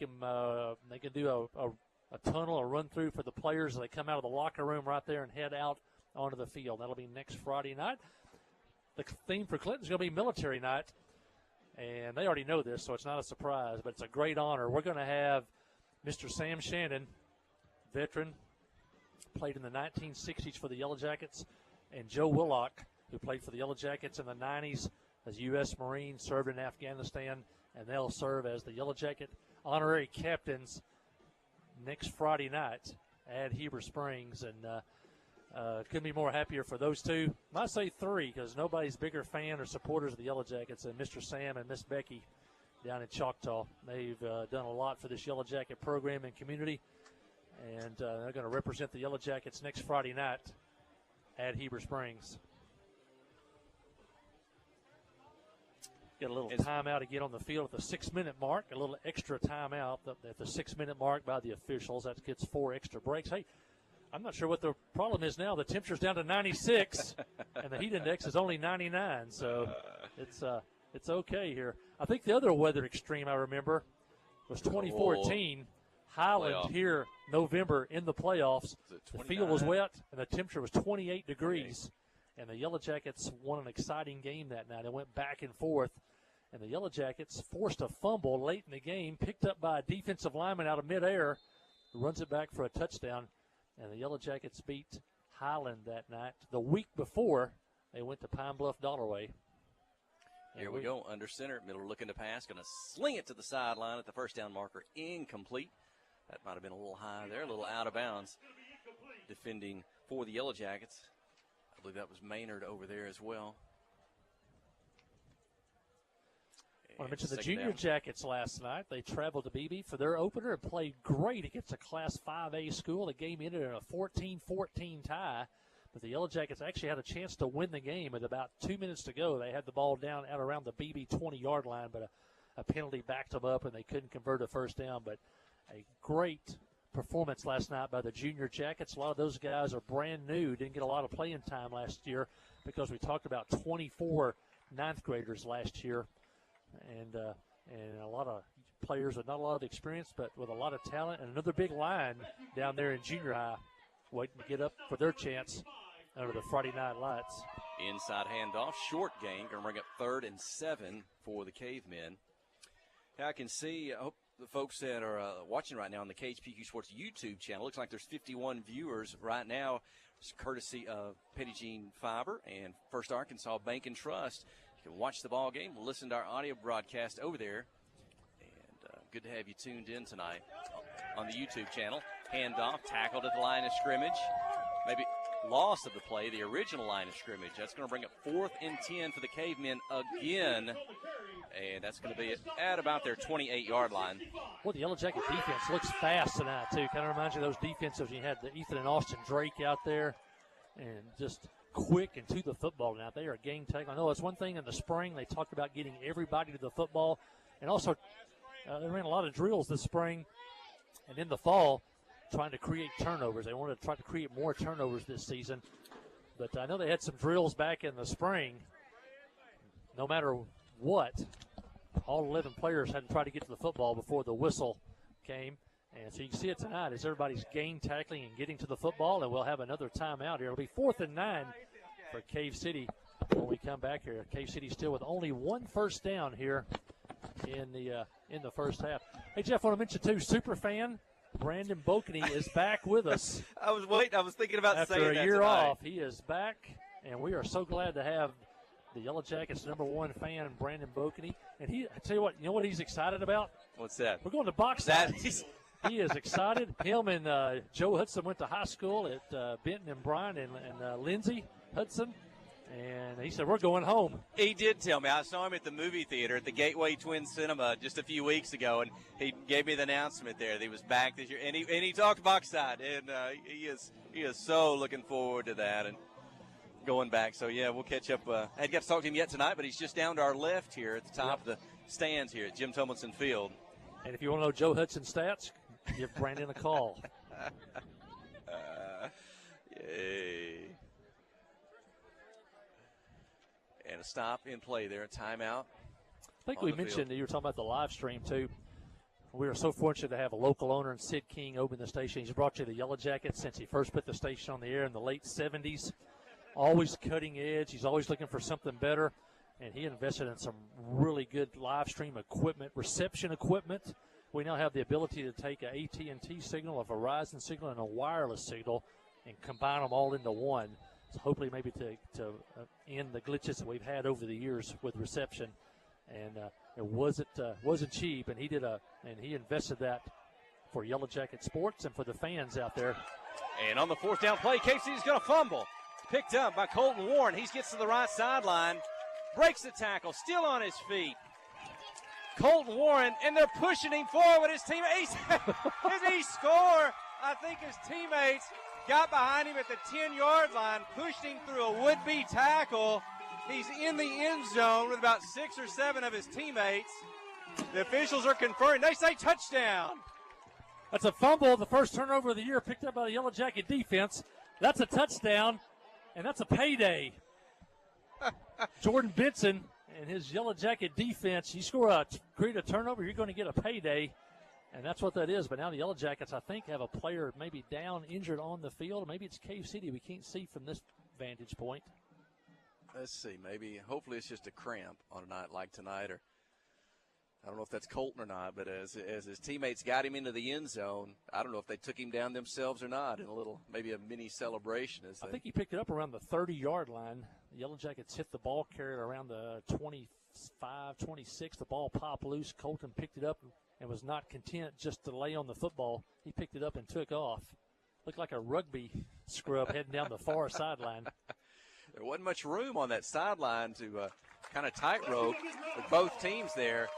can do a tunnel, a run-through for the players as they come out of the locker room right there and head out onto the field. That'll be next Friday night. The theme for Clinton's going to be military night, and they already know this, so it's not a surprise, but it's a great honor. We're going to have Mr. Sam Shannon, veteran, played in the 1960s for the Yellow Jackets, and Joe Willock, who played for the Yellow Jackets in the 90s as U.S. Marine, served in Afghanistan, and they'll serve as the Yellow Jacket honorary captains next Friday night at Heber Springs, and couldn't be more happier for those two. I might say three, because nobody's bigger fan or supporters of the Yellow Jackets than Mr. Sam and Miss Becky. down in Choctaw. They've done a lot for this Yellow Jacket program and community, and they're going to represent the Yellow Jackets next Friday night at Heber Springs. Get a little timeout to get on the field at the 6-minute mark, a little extra timeout at the 6-minute mark by the officials. That gets 4 extra breaks. Hey, I'm not sure what the problem is now. The temperature's down to 96, and the heat index is only 99, so it's okay here. I think the other weather extreme I remember was 2014. Highland playoff. Here, November in the playoffs. The field was wet, and the temperature was 28 degrees. And the Yellow Jackets won an exciting game that night. It went back and forth. And the Yellow Jackets forced a fumble late in the game, picked up by a defensive lineman out of midair, who runs it back for a touchdown. And the Yellow Jackets beat Highland that night. The week before, they went to Pine Bluff Dollarway. Here we go, under center. Miller looking to pass, going to sling it to the sideline at the first down marker. Incomplete. That might have been a little high there, a little out of bounds. Defending for the Yellow Jackets. I believe that was Maynard over there as well. I want to mention the Junior Jackets last night. They traveled to BB for their opener and played great against a Class 5A school. The game ended in a 14-14 tie, but the Yellow Jackets actually had a chance to win the game with about 2 minutes to go. They had the ball down out around the BB 20-yard line, but a penalty backed them up, and they couldn't convert a first down. But a great performance last night by the Junior Jackets. A lot of those guys are brand new, didn't get a lot of playing time last year because we talked about 24 ninth graders last year. And a lot of players with not a lot of experience, but with a lot of talent, and another big line down there in junior high waiting to get up for their chance under the Friday night lights. Inside handoff, short gain, going to bring up 3rd and 7 for the Cavemen. Now I can see, I hope the folks that are watching right now on the KHPQ Sports YouTube channel, looks like there's 51 viewers right now. It's courtesy of Petty Jean Fiber and First Arkansas Bank and Trust. You can watch the ball game, listen to our audio broadcast over there. And good to have you tuned in tonight on the YouTube channel. Handoff, tackled at the line of scrimmage. Maybe loss of the play, the original line of scrimmage. That's going to bring up 4th and 10 for the Cavemen again. And that's going to be at about their 28-yard line. Well, the Yellow Jacket defense looks fast tonight, too. Kind of reminds you of those defensives. You had the Ethan and Austin Drake out there, and just quick and to the football now. They are a game tackle. I know it's one thing in the spring. They talked about getting everybody to the football. And also, they ran a lot of drills this spring. And in the fall, trying to create turnovers. They wanted to try to create more turnovers this season. But I know they had some drills back in the spring. No matter what, all 11 players had to try to get to the football before the whistle came. And so you can see it tonight as everybody's game tackling and getting to the football, and we'll have another timeout here. It'll be 4th and 9 for Cave City when we come back here. Cave City still with only 1 first down here in the first half. Hey, Jeff, I want to mention, too, Superfan Brandon Bokeny is back with us. I was thinking about saying that after a year tonight. off. He is back, and we are so glad to have the Yellow Jackets #1 fan, Brandon Bokeny. And I tell you what he's excited about? What's that? We're going to box night. He is excited. Him and Joe Hudson went to high school at Benton and Bryan and Lindsay Hudson. And he said, we're going home. He did tell me. I saw him at the movie theater at the Gateway Twin Cinema just a few weeks ago, and he gave me the announcement there that he was back this year. And he talked Boxside, and he is so looking forward to that and going back. So, yeah, we'll catch up. I hadn't got to talk to him yet tonight, but he's just down to our left here at the top of the stands here at Jim Tomlinson Field. And if you want to know Joe Hudson's stats, give Brandon a call. Yay. And a stop in play there, a timeout. I think we mentioned that you were talking about the live stream, too. We are so fortunate to have a local owner in Sid King open the station. He's brought you the Yellow Jackets since he first put the station on the air in the late 70s. Always cutting edge. He's always looking for something better. And he invested in some really good live stream equipment, reception equipment. We now have the ability to take an AT&T signal, a Verizon signal, and a wireless signal and combine them all into one. So hopefully maybe to end the glitches that we've had over the years with reception. And it wasn't cheap, and he invested that for Yellow Jacket Sports and for the fans out there. And on the 4th down play, Casey's going to fumble. Picked up by Colton Warren. He gets to the right sideline, breaks the tackle, still on his feet. Colton Warren, and they're pushing him forward. His teammates, as he scored, I think his teammates got behind him at the 10-yard line, pushed him through a would-be tackle. He's in the end zone with about 6 or 7 of his teammates. The officials are confirming. They say touchdown. That's a fumble, the first turnover of the year picked up by the Yellow Jacket defense. That's a touchdown, and that's a payday. Jordan Benson and his Yellow Jacket defense, you create a turnover, you're going to get a payday, and that's what that is. But now the Yellow Jackets, I think, have a player maybe down, injured on the field. Maybe it's Cave City. We can't see from this vantage point. Let's see. Maybe, hopefully it's just a cramp on a night like tonight, or I don't know if that's Colton or not, but as his teammates got him into the end zone, I don't know if they took him down themselves or not in maybe a mini celebration. I think he picked it up around the 30-yard line. The Yellow Jackets hit the ball carrier around the 25, 26. The ball popped loose. Colton picked it up and was not content just to lay on the football. He picked it up and took off. Looked like a rugby scrub heading down the far sideline. There wasn't much room on that sideline to kind of tightrope with both teams there.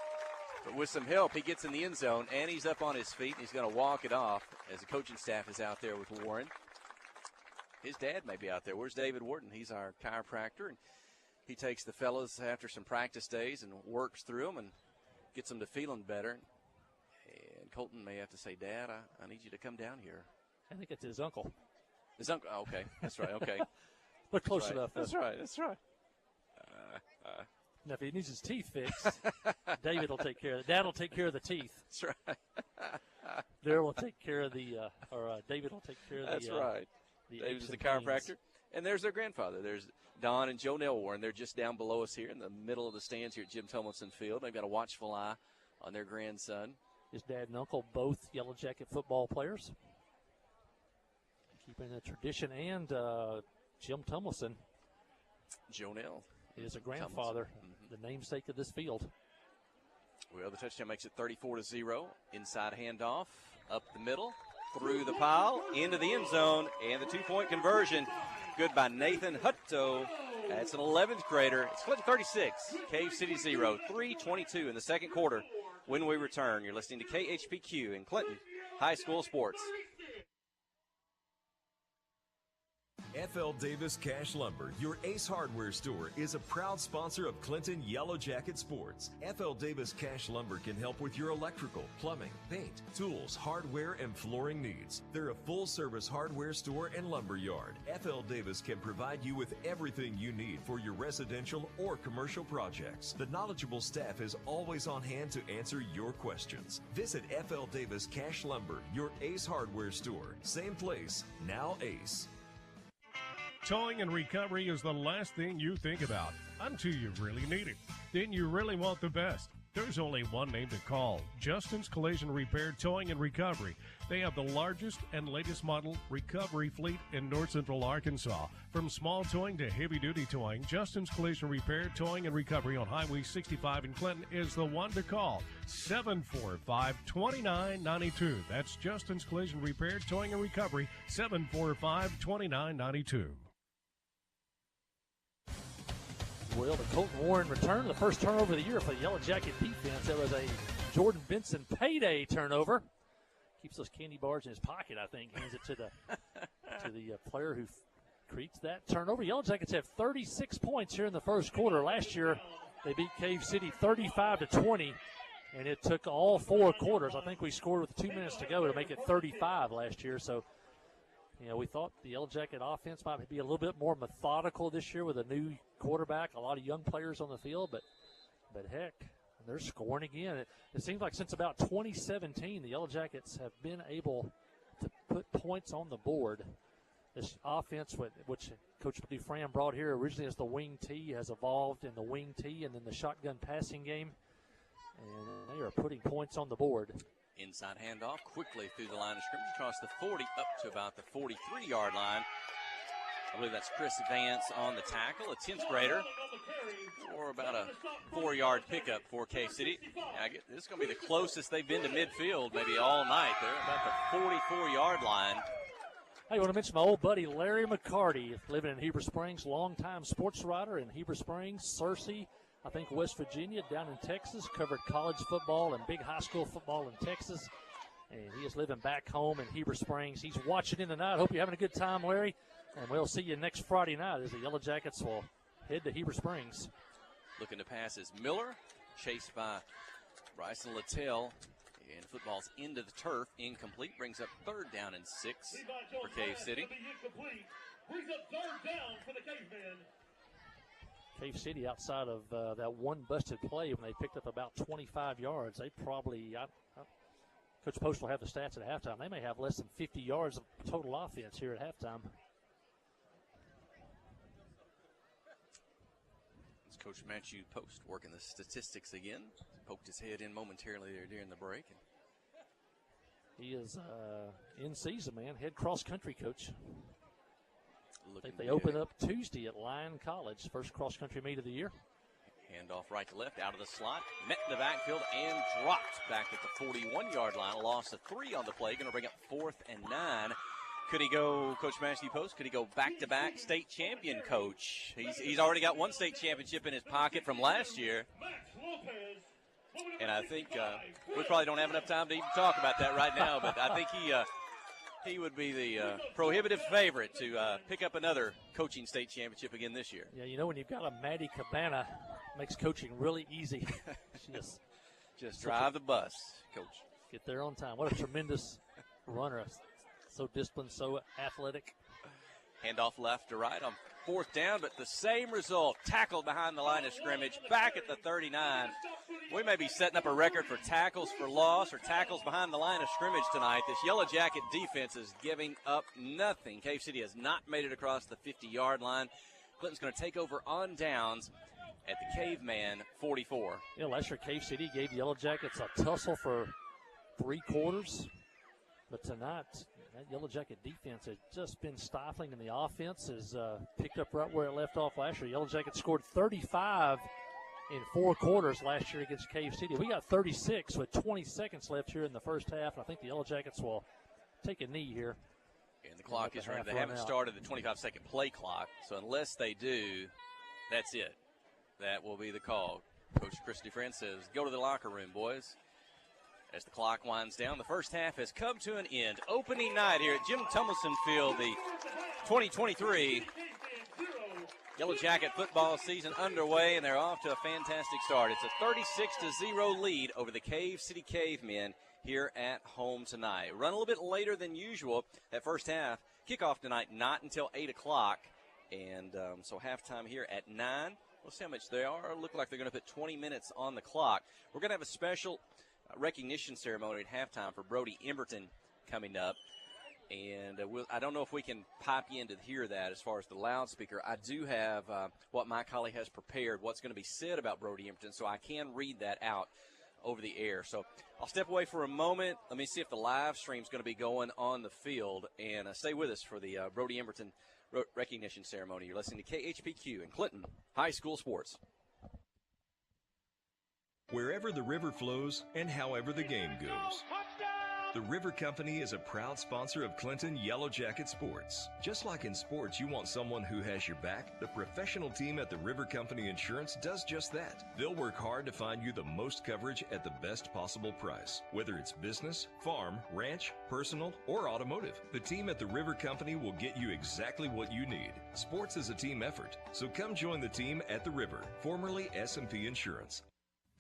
But with some help, he gets in the end zone, and he's up on his feet, and he's going to walk it off as the coaching staff is out there with Warren. His dad may be out there. Where's David Wharton? He's our chiropractor, and he takes the fellas after some practice days and works through them and gets them to feeling better. And Colton may have to say, Dad, I need you to come down here. I think it's his uncle. His uncle? Oh, okay. That's right. Okay. Look close enough. That's right. That's right. Now, if he needs his teeth fixed, David will take care of it. Dad will take care of the teeth. That's right. Daryl will take care of David will take care of That's right. David's the chiropractor. And there's their grandfather. There's Don and Jonelle Warren. They're just down below us here in the middle of the stands here at Jim Tomlinson Field. They've got a watchful eye on their grandson. His dad and uncle, both Yellow Jacket football players. Keeping the tradition. And Jim Tomlinson. Jonelle is a grandfather, the namesake of this field. Well, the touchdown makes it 34-0. Inside handoff, up the middle, through the pile, into the end zone, and the two-point conversion. Good by Nathan Hutto. That's an 11th grader. It's Clinton 36, Cave City 0. 3:22 in the second quarter. When we return, you're listening to KHPQ in Clinton High School Sports. F.L. Davis Cash Lumber, your Ace Hardware store, is a proud sponsor of Clinton Yellow Jacket Sports. F.L. Davis Cash Lumber can help with your electrical, plumbing, paint, tools, hardware, and flooring needs. They're a full-service hardware store and lumber yard. F.L. Davis can provide you with everything you need for your residential or commercial projects. The knowledgeable staff is always on hand to answer your questions. Visit F.L. Davis Cash Lumber, your Ace Hardware store. Same place, now Ace. Towing and recovery is the last thing you think about until you really need it. Then you really want the best. There's only one name to call, Justin's Collision Repair Towing and Recovery. They have the largest and latest model recovery fleet in North Central Arkansas. From small towing to heavy-duty towing, Justin's Collision Repair Towing and Recovery on Highway 65 in Clinton is the one to call, 745-2992. That's Justin's Collision Repair Towing and Recovery, 745-2992. Well, the Colton Warren return, the first turnover of the year for the Yellow Jacket defense. That was a Jordan Benson payday turnover. Keeps those candy bars in his pocket, I think. Hands it to the player who creates that turnover. Yellow Jackets have 36 points here in the first quarter. Last year, they beat Cave City 35-20, and it took all 4 quarters. I think we scored with 2 minutes to go to make it 35 last year. So, we thought the Yellow Jacket offense might be a little bit more methodical this year with a new quarterback, a lot of young players on the field, but heck, they're scoring again. It seems like since about 2017, the Yellow Jackets have been able to put points on the board. This offense, which Coach Dufran brought here originally as the wing T, has evolved in the wing T and then the shotgun passing game, and they are putting points on the board. Inside handoff quickly through the line of scrimmage across the 40 up to about the 43-yard line. I believe that's Chris Vance on the tackle, a 10th grader, or about a 4-yard pickup for Cave City. This is going to be the closest they've been to midfield maybe all night. They're about the 44-yard line. Hey, I want to mention my old buddy Larry McCarty, living in Heber Springs, longtime sports writer in Heber Springs, Searcy, I think, West Virginia, down in Texas, covered college football and big high school football in Texas. And he is living back home in Heber Springs. He's watching in tonight. Hope you're having a good time, Larry. And we'll see you next Friday night as the Yellow Jackets will head to Heber Springs. Looking to pass is Miller, chased by Bryson Littell. And football's into the turf, incomplete. Brings up 3rd down and 6 for Cave City. Brings up 3rd down for the Cavemen. Cave City, outside of that one busted play when they picked up about 25 yards, they probably, Coach Post will have the stats at halftime. They may have less than 50 yards of total offense here at halftime. It's Coach Matthew Post working the statistics again. Poked his head in momentarily there during the break. He is in season, man, head cross-country coach. I think they good. open up Tuesday at Lyon College, first cross-country meet of the year. Handoff right to left, out of the slot, met in the backfield and dropped back at the 41-yard line. A loss of 3 on the play, going to bring up 4th and 9. Could he go, Coach Matthew Post, could he go back-to-back state champion, Coach? He's already got one state championship in his pocket from last year. And I think we probably don't have enough time to even talk about that right now, but I think he would be the prohibitive favorite to pick up another coaching state championship again this year. Yeah, you know, when you've got a Maddie Cabana, makes coaching really easy. Just drive the bus, Coach. Get there on time. What a tremendous runner. So disciplined, so athletic. Handoff left to right on 4th down, but the same result. Tackled behind the line of scrimmage, back at the 39. We may be setting up a record for tackles for loss or tackles behind the line of scrimmage tonight. This Yellow Jacket defense is giving up nothing. Cave City has not made it across the 50-yard line. Clinton's going to take over on downs at the Caveman 44. Yeah, last year Cave City gave the Yellow Jackets a tussle for 3 quarters. But tonight, that Yellow Jacket defense has just been stifling, and the offense has picked up right where it left off last year. Yellow Jackets scored 35 in 4 quarters last year against Cave City. We got 36 with 20 seconds left here in the first half, and I think the Yellow Jackets will take a knee here. And the clock is running. They haven't started the 25-second play clock, so unless they do, that's it. That will be the call. Coach Chris Dufresne says, go to the locker room, boys. As the clock winds down, the first half has come to an end. Opening night here at Jim Tummelson Field, the 2023 Yellow Jacket football season underway, and they're off to a fantastic start. It's a 36-0 lead over the Cave City Cavemen here at home tonight. Run a little bit later than usual. That first half, kickoff tonight, not until 8 o'clock. And so halftime here at 9. We'll see how much they are. Look like they're going to put 20 minutes on the clock. We're going to have a special recognition ceremony at halftime for Brody Emberton coming up. And I don't know if we can pipe you in to hear that as far as the loudspeaker. I do have what my colleague has prepared, what's going to be said about Brody Emberton, so I can read that out over the air. So I'll step away for a moment. Let me see if the live stream is going to be going on the field. And stay with us for the Brody Emberton recognition ceremony. You're listening to KHPQ and Clinton High School Sports. Wherever the river flows and however the game goes, the River Company is a proud sponsor of Clinton Yellow Jacket Sports. Just like in sports, you want someone who has your back, the professional team at the River Company Insurance does just that. They'll work hard to find you the most coverage at the best possible price. Whether it's business, farm, ranch, personal, or automotive, the team at the River Company will get you exactly what you need. Sports is a team effort, so come join the team at the River, formerly S&P Insurance.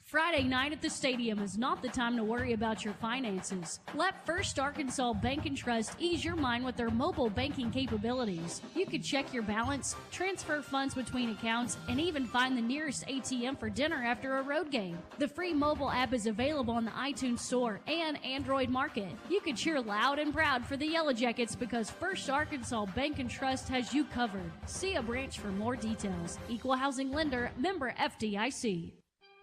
Friday night at the stadium is not the time to worry about your finances. Let First Arkansas Bank and Trust ease your mind with their mobile banking capabilities. You can check your balance, transfer funds between accounts, and even find the nearest ATM for dinner after a road game. The free mobile app is available on the iTunes Store and Android Market. You can cheer loud and proud for the Yellow Jackets because First Arkansas Bank and Trust has you covered. See a branch for more details. Equal housing lender, member FDIC.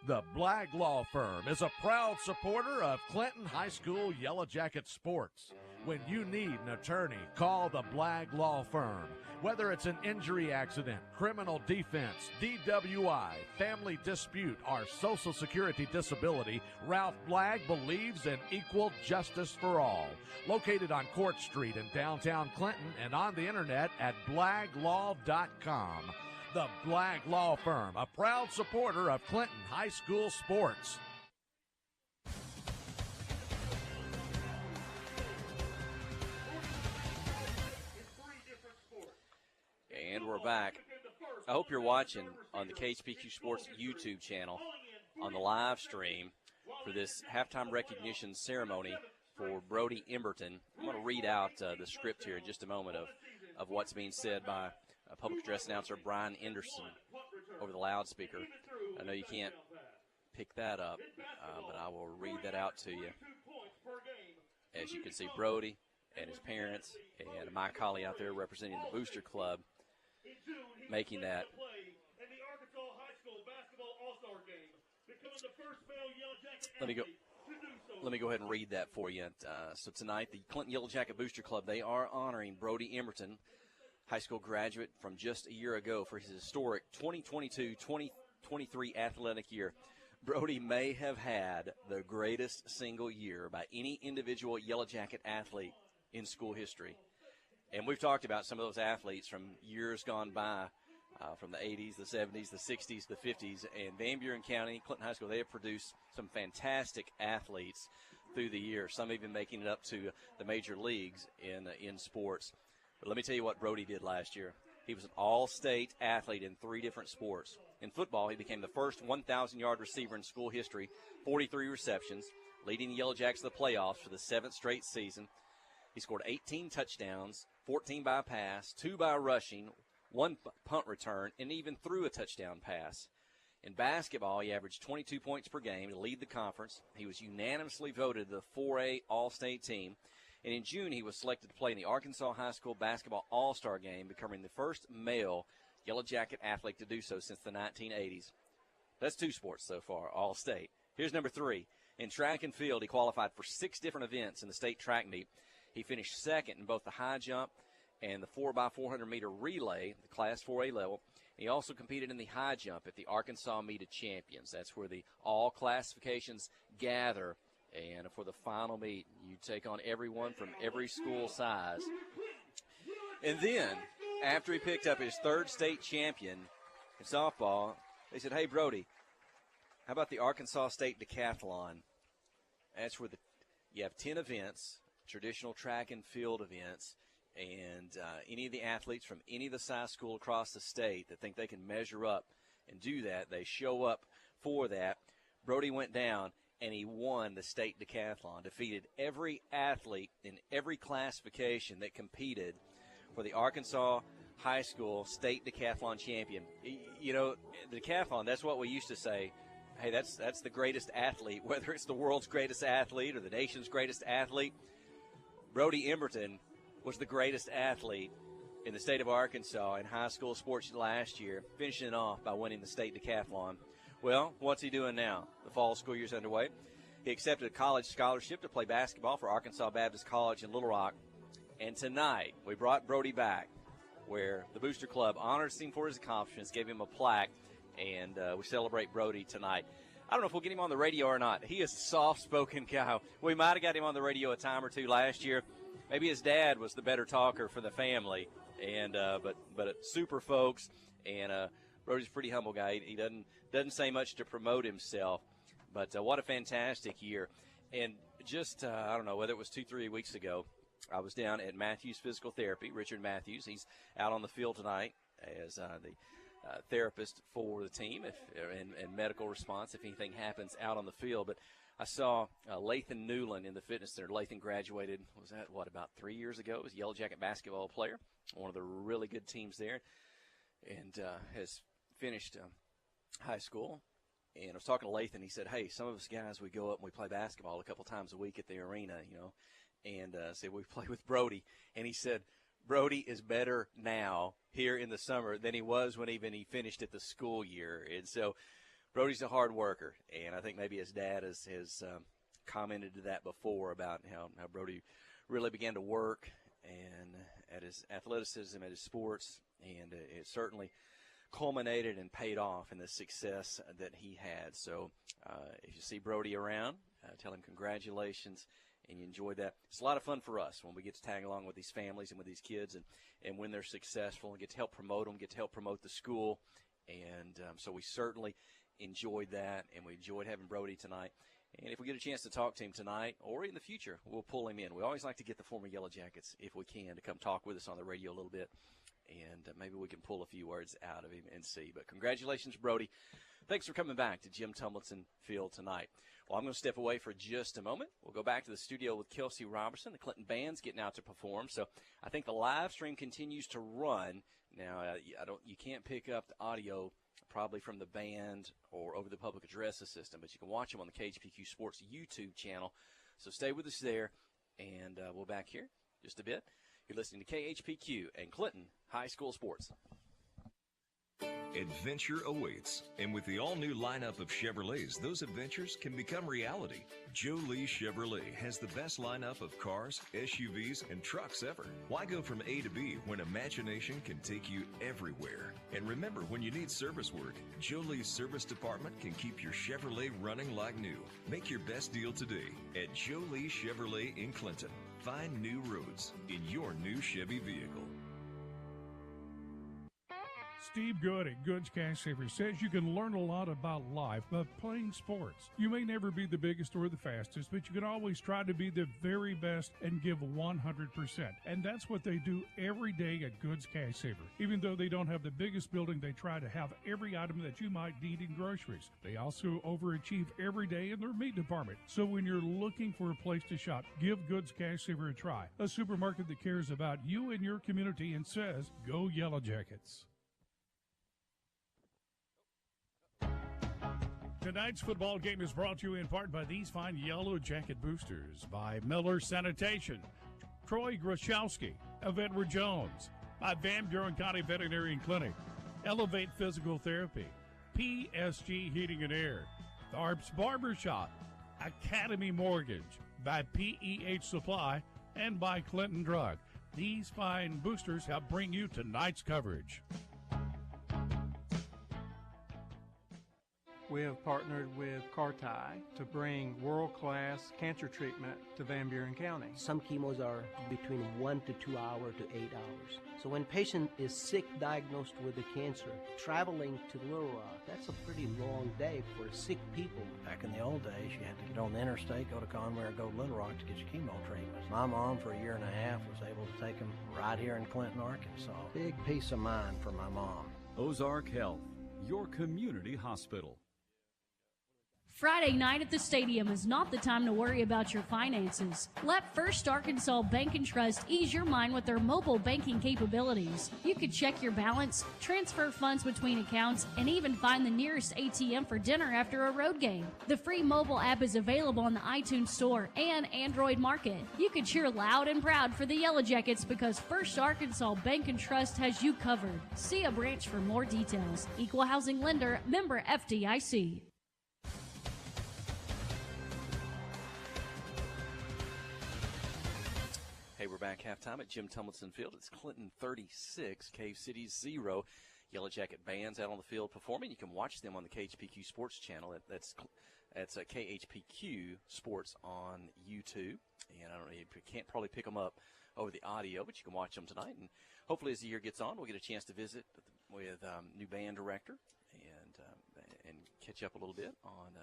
The Blagg Law Firm is a proud supporter of Clinton High School Yellow Jacket sports. When you need an attorney, call the Blagg Law Firm. Whether it's an injury accident, criminal defense, DWI, family dispute, or Social Security disability, Ralph Blagg believes in equal justice for all. Located on Court Street in downtown Clinton and on the internet at blagglaw.com. The Black Law Firm, a proud supporter of Clinton High School sports. And we're back. I hope you're watching on the KHPQ Sports YouTube channel on the live stream for this halftime recognition ceremony for Brody Emberton. I'm going to read out the script here in just a moment of what's being said by public address announcer Brian Anderson over the loudspeaker. I know you can't pick that up, but I will read that out to you. As you can see, Brody and his parents and Mike Colley out there representing the Booster Club making that. Let me go ahead and read that for you. So tonight, the Clinton Yellow Jacket Booster Club, they are honoring Brody Emberton, high school graduate from just a year ago, for his historic 2022-2023 athletic year. Brody may have had the greatest single year by any individual Yellow Jacket athlete in school history. And we've talked about some of those athletes from years gone by, from the 80s, the 70s, the 60s, the 50s. And Van Buren County, Clinton High School, they have produced some fantastic athletes through the year, some even making it up to the major leagues in sports. But let me tell you what Brody did last year. He was an all-state athlete in 3 different sports. In football, he became the first 1,000-yard receiver in school history, 43 receptions, leading the Yellow Jacks to the playoffs for the 7th straight season. He scored 18 touchdowns, 14 by pass, 2 by rushing, 1 punt return, and even threw a touchdown pass. In basketball, he averaged 22 points per game to lead the conference. He was unanimously voted the 4A All-State team. And in June, he was selected to play in the Arkansas High School Basketball All-Star Game, becoming the first male Yellow Jacket athlete to do so since the 1980s. That's 2 sports so far, All-State. Here's number 3. In track and field, he qualified for 6 different events in the state track meet. He finished second in both the high jump and the 4x400-meter relay, the Class 4A level. He also competed in the high jump at the Arkansas Meet of Champions. That's where the all classifications gather. And for the final meet, you take on everyone from every school size. And then, after he picked up his 3rd state champion in softball, they said, hey, Brody, how about the Arkansas State Decathlon? That's where you have 10 events, traditional track and field events, and any of the athletes from any of the size school across the state that think they can measure up and do that, they show up for that. Brody went down, and he won the state decathlon, defeated every athlete in every classification that competed for the Arkansas High School State Decathlon Champion. You know, the decathlon, that's what we used to say, hey, that's the greatest athlete, whether it's the world's greatest athlete or the nation's greatest athlete. Brody Emberton was the greatest athlete in the state of Arkansas in high school sports last year, finishing it off by winning the state decathlon. Well, what's he doing now? The fall school year's underway. He accepted a college scholarship to play basketball for Arkansas Baptist College in Little Rock. And tonight, we brought Brody back, where the Booster Club honors him for his accomplishments, gave him a plaque, and we celebrate Brody tonight. I don't know if we'll get him on the radio or not. He is a soft-spoken guy. We might have got him on the radio a time or two last year. Maybe his dad was the better talker for the family, and but super folks. And Brody's a pretty humble guy. He doesn't say much to promote himself, but what a fantastic year. And just, I don't know, whether it was 2-3 weeks ago, I was down at Matthews Physical Therapy, Richard Matthews. He's out on the field tonight as the therapist for the team and medical response if anything happens out on the field. But I saw Lathan Newland in the fitness center. Lathan graduated, about 3 years ago? He was a Yellow Jacket basketball player, one of the really good teams there, and has finished high school. And I was talking to Lathan. He said, hey, some of us guys, we go up and we play basketball a couple times a week at the arena, and said we play with Brody. And he said, Brody is better now here in the summer than he was when he finished at the school year. And so Brody's a hard worker, and I think maybe his dad has commented to that before about how Brody really began to work and at his athleticism, at his sports, and it certainly culminated and paid off in the success that he had. So if you see Brody around, tell him congratulations, and you enjoy that. It's a lot of fun for us when we get to tag along with these families and with these kids, and when they're successful and get to help promote them, get to help promote the school. And so we certainly enjoyed that, and we enjoyed having Brody tonight. And if we get a chance to talk to him tonight or in the future, we'll pull him in. We always like to get the former Yellow Jackets, if we can, to come talk with us on the radio a little bit. And maybe we can pull a few words out of him and see. But congratulations, Brody. Thanks for coming back to Jim Tumlinson Field tonight. Well, I'm going to step away for just a moment. We'll go back to the studio with Kelsey Robertson. The Clinton Band's getting out to perform. So I think the live stream continues to run. Now, you can't pick up the audio probably from the band or over the public addresses system, but you can watch them on the KHPQ Sports YouTube channel. So stay with us there, and we'll back here just a bit. You're listening to KHPQ and Clinton High School Sports. Adventure awaits, and with the all-new lineup of Chevrolets, those adventures can become reality. Joe Lee Chevrolet has the best lineup of cars, SUVs, and trucks ever. Why go from A to B when imagination can take you everywhere? And remember, when you need service work, Joe Lee's service department can keep your Chevrolet running like new. Make your best deal today at Joe Lee Chevrolet in Clinton. Find new roads in your new Chevy vehicle. Steve Good at Goods Cash Savers says you can learn a lot about life by playing sports. You may never be the biggest or the fastest, but you can always try to be the very best and give 100%. And that's what they do every day at Goods Cash Saver. Even though they don't have the biggest building, they try to have every item that you might need in groceries. They also overachieve every day in their meat department. So when you're looking for a place to shop, give Goods Cash Saver a try. A supermarket that cares about you and your community and says, go Yellow Jackets. Tonight's football game is brought to you in part by these fine Yellow Jacket boosters, by Miller Sanitation, Troy Groszowski of Edward Jones, by Van Buren County Veterinary Clinic, Elevate Physical Therapy, PSG Heating and Air, Tharp's Barbershop, Academy Mortgage, by PEH Supply, and by Clinton Drug. These fine boosters help bring you tonight's coverage. We have partnered with Carti to bring world-class cancer treatment to Van Buren County. Some chemos are between 1 to 2 hours to 8 hours. So when patient is sick, diagnosed with a cancer, traveling to Little Rock, that's a pretty long day for sick people. Back in the old days, you had to get on the interstate, go to Conway or go to Little Rock to get your chemo treatments. My mom, for a year and a half, was able to take them right here in Clinton, Arkansas. Big peace of mind for my mom. Ozark Health, your community hospital. Friday night at the stadium is not the time to worry about your finances. Let First Arkansas Bank and Trust ease your mind with their mobile banking capabilities. You can check your balance, transfer funds between accounts, and even find the nearest ATM for dinner after a road game. The free mobile app is available on the iTunes Store and Android Market. You can cheer loud and proud for the Yellow Jackets because First Arkansas Bank and Trust has you covered. See a branch for more details. Equal Housing Lender, member FDIC. Hey, we're back halftime at Jim Tumlinson Field. It's Clinton 36, Cave City 0. Yellow Jacket bands out on the field performing. You can watch them on the KHPQ Sports channel. That's KHPQ Sports on YouTube. And I don't know, you can't probably pick them up over the audio, but you can watch them tonight. And hopefully as the year gets on, we'll get a chance to visit with new band director and catch up a little bit on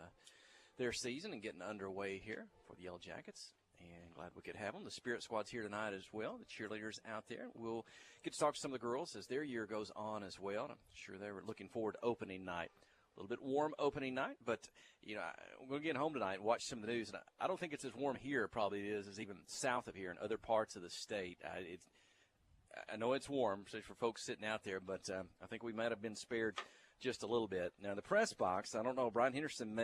their season and getting underway here for the Yellow Jackets. And glad we could have them. The Spirit Squad's here tonight as well. The cheerleaders out there. We'll get to talk to some of the girls as their year goes on as well. And I'm sure they were looking forward to opening night. A little bit warm opening night, but, you know, we're going to get home tonight and watch some of the news. And I don't think it's as warm here probably as even south of here in other parts of the state. I know it's warm, especially for folks sitting out there, but I think we might have been spared just a little bit. Now, the press box, I don't know, Brian Henderson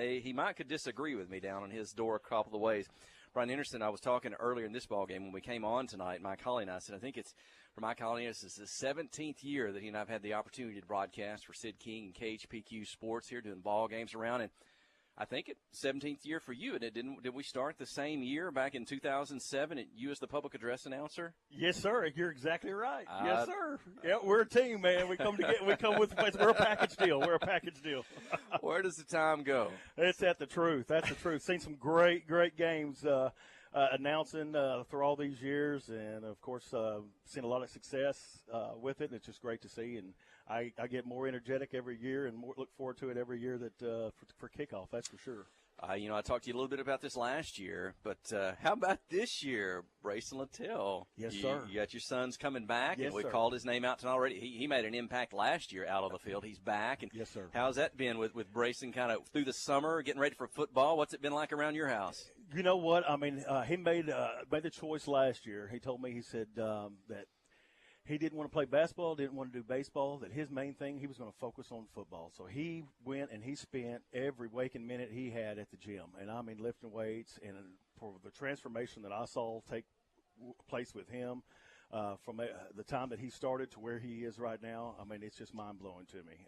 could disagree with me down on his door a couple of ways. Brian Henderson, I was talking earlier in this ballgame when we came on tonight, Mike Holly and I said, I think it's, for Mike Holly, this is the 17th year that he and I have had the opportunity to broadcast for Sid King and KHPQ Sports here doing ball games around. And I think it's 17th year for you. And did we start the same year back in 2007 at you as the public address announcer? Yes, sir. You're exactly right. Yes, sir. Yeah, we're a team, man. We come together. We come with we're a package deal. We're a package deal. Where does the time go? It's at the truth. That's the truth. Seen some great games announcing for all these years, and of course seeing a lot of success with it. And it's just great to see, and I get more energetic every year, and more look forward to it every year that for kickoff. That's for sure. I talked to you a little bit about this last year, but how about this year, Brayson Littell? Yes, sir. You got your sons coming back, Yes, and we sir. called his name out tonight already. He made an impact last year out of the field. He's back. And yes, sir. How's that been with Brayson kind of through the summer, getting ready for football? What's it been like around your house? You know what? I mean, he made the choice last year. He told me, he said that he didn't want to play basketball, didn't want to do baseball, that his main thing, he was going to focus on football. So he went and he spent every waking minute he had at the gym. And I mean, lifting weights, and for the transformation that I saw take place with him from the time that he started to where he is right now, I mean, it's just mind-blowing to me.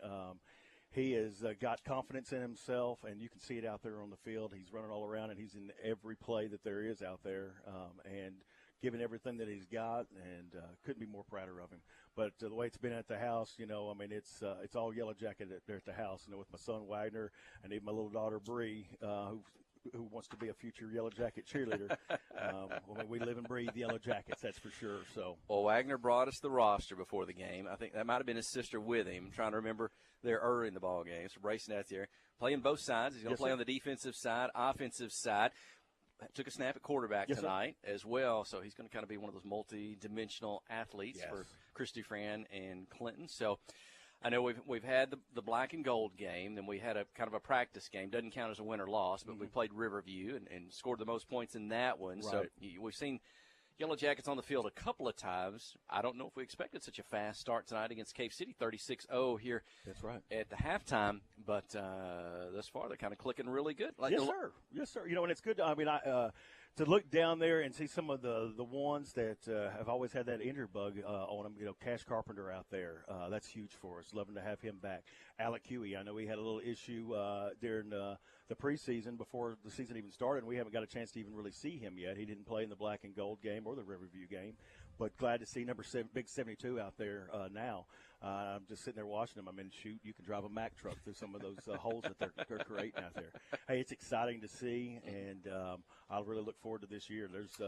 He has got confidence in himself, and you can see it out there on the field. He's running all around, and he's in every play that there is out there, and giving everything that he's got, and couldn't be more prouder of him. But the way it's been at the house, you know, I mean, it's all Yellow Jacket there at the house, you know, with my son Wagner and even my little daughter Bree, who wants to be a future Yellow Jacket cheerleader. I mean, we live and breathe Yellow Jackets, that's for sure. So, well, Wagner brought us the roster before the game. I think that might have been his sister with him. I'm trying to remember there early in the ball game. So Brayson out there playing both sides. He's going to play on the defensive side, offensive side. Took a snap at quarterback tonight as well, so he's going to kind of be one of those multi-dimensional athletes for Chris Dufran and Clinton. So I know we've had the black and gold game, then we had a kind of a practice game. Doesn't count as a win or loss, but we played Riverview and scored the most points in that one. Right. So we've seen Yellow Jackets on the field a couple of times. I don't know if we expected such a fast start tonight against Cave City, 36-0 here. That's right. At the halftime, but thus far they're kind of clicking really good. Yes, sir. Yes, sir. You know, and it's good. I mean, to look down there and see some of the ones that have always had that injury bug on them. You know, Cash Carpenter out there. That's huge for us. Loving to have him back. Alec Huey, I know he had a little issue during the preseason before the season even started, and we haven't got a chance to even really see him yet. He didn't play in the black and gold game or the Riverview game, but glad to see number 7, Big 72 out there now. I'm just sitting there watching them. I mean, shoot, you can drive a Mack truck through some of those holes that they're creating out there. Hey, it's exciting to see, and I really look forward to this year. There's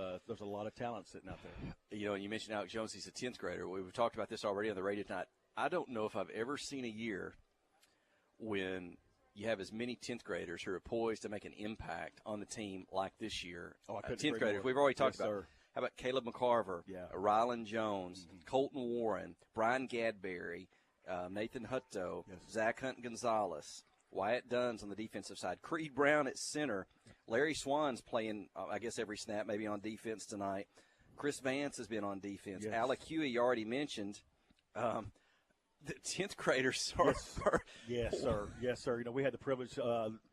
a lot of talent sitting out there. You know, and you mentioned Alex Jones. He's a 10th grader. We've talked about this already on the radio tonight. I don't know if I've ever seen a year when you have as many 10th graders who are poised to make an impact on the team like this year. 10th graders, we've already talked about. Sir. How about Caleb McCarver, Rylan Jones, Colton Warren, Brian Gadberry, Nathan Hutto, Zach Hunt Gonzalez, Wyatt Dunn's on the defensive side, Creed Brown at center, Larry Swan's playing, I guess, every snap, maybe on defense tonight. Chris Vance has been on defense. Yes. Alec Huey, you already mentioned. The 10th graders are Yes, sir. Yes, sir. You know, we had the privilege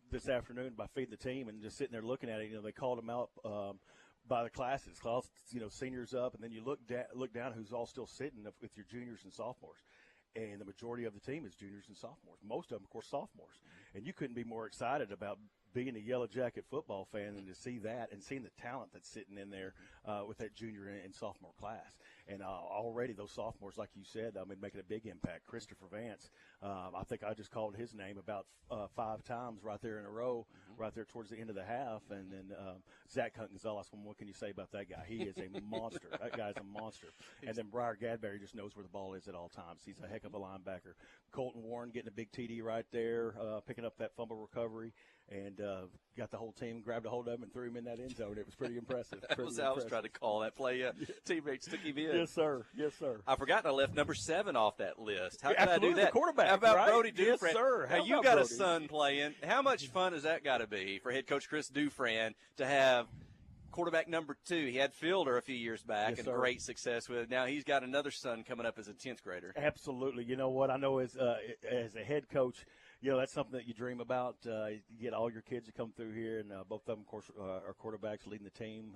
this afternoon by feeding the team and just sitting there looking at it. You know, they called them out by the classes, you know, seniors up, and then you look down who's all still sitting with your juniors and sophomores. And the majority of the team is juniors and sophomores. Most of them, of course, sophomores. And you couldn't be more excited about being a Yellow Jacket football fan than to see that and seeing the talent that's sitting in there with that junior and sophomore class. And already those sophomores, like you said, I mean, making a big impact. Christopher Vance, I think I just called his name about 5 times right there in a row, right there towards the end of the half. And then Zach Hunt Gonzalez, what can you say about that guy? He is a monster. That guy's a monster. And then Briar Gadberry just knows where the ball is at all times. He's a heck of a linebacker. Colton Warren getting a big TD right there, picking up that fumble recovery. And got the whole team, grabbed a hold of him, and threw him in that end zone. It was pretty impressive. That was how I was trying to call that play. Teammates took him in. Yes, sir. Yes, sir. I forgot I left number 7 off that list. How Yeah, could I do that? the quarterback, How about right? Brody Dufran? Yes, sir. Now, How you about got a Brody? son playing. How much fun has that got to be for head coach Chris Dufran to have quarterback number 2? He had Fielder a few years back Yes, and sir. great success with it. Now he's got another son coming up as a 10th grader. Absolutely. You know what? I know as a head coach, you know, that's something that you dream about. You get all your kids to come through here, and both of them, of course, are quarterbacks leading the team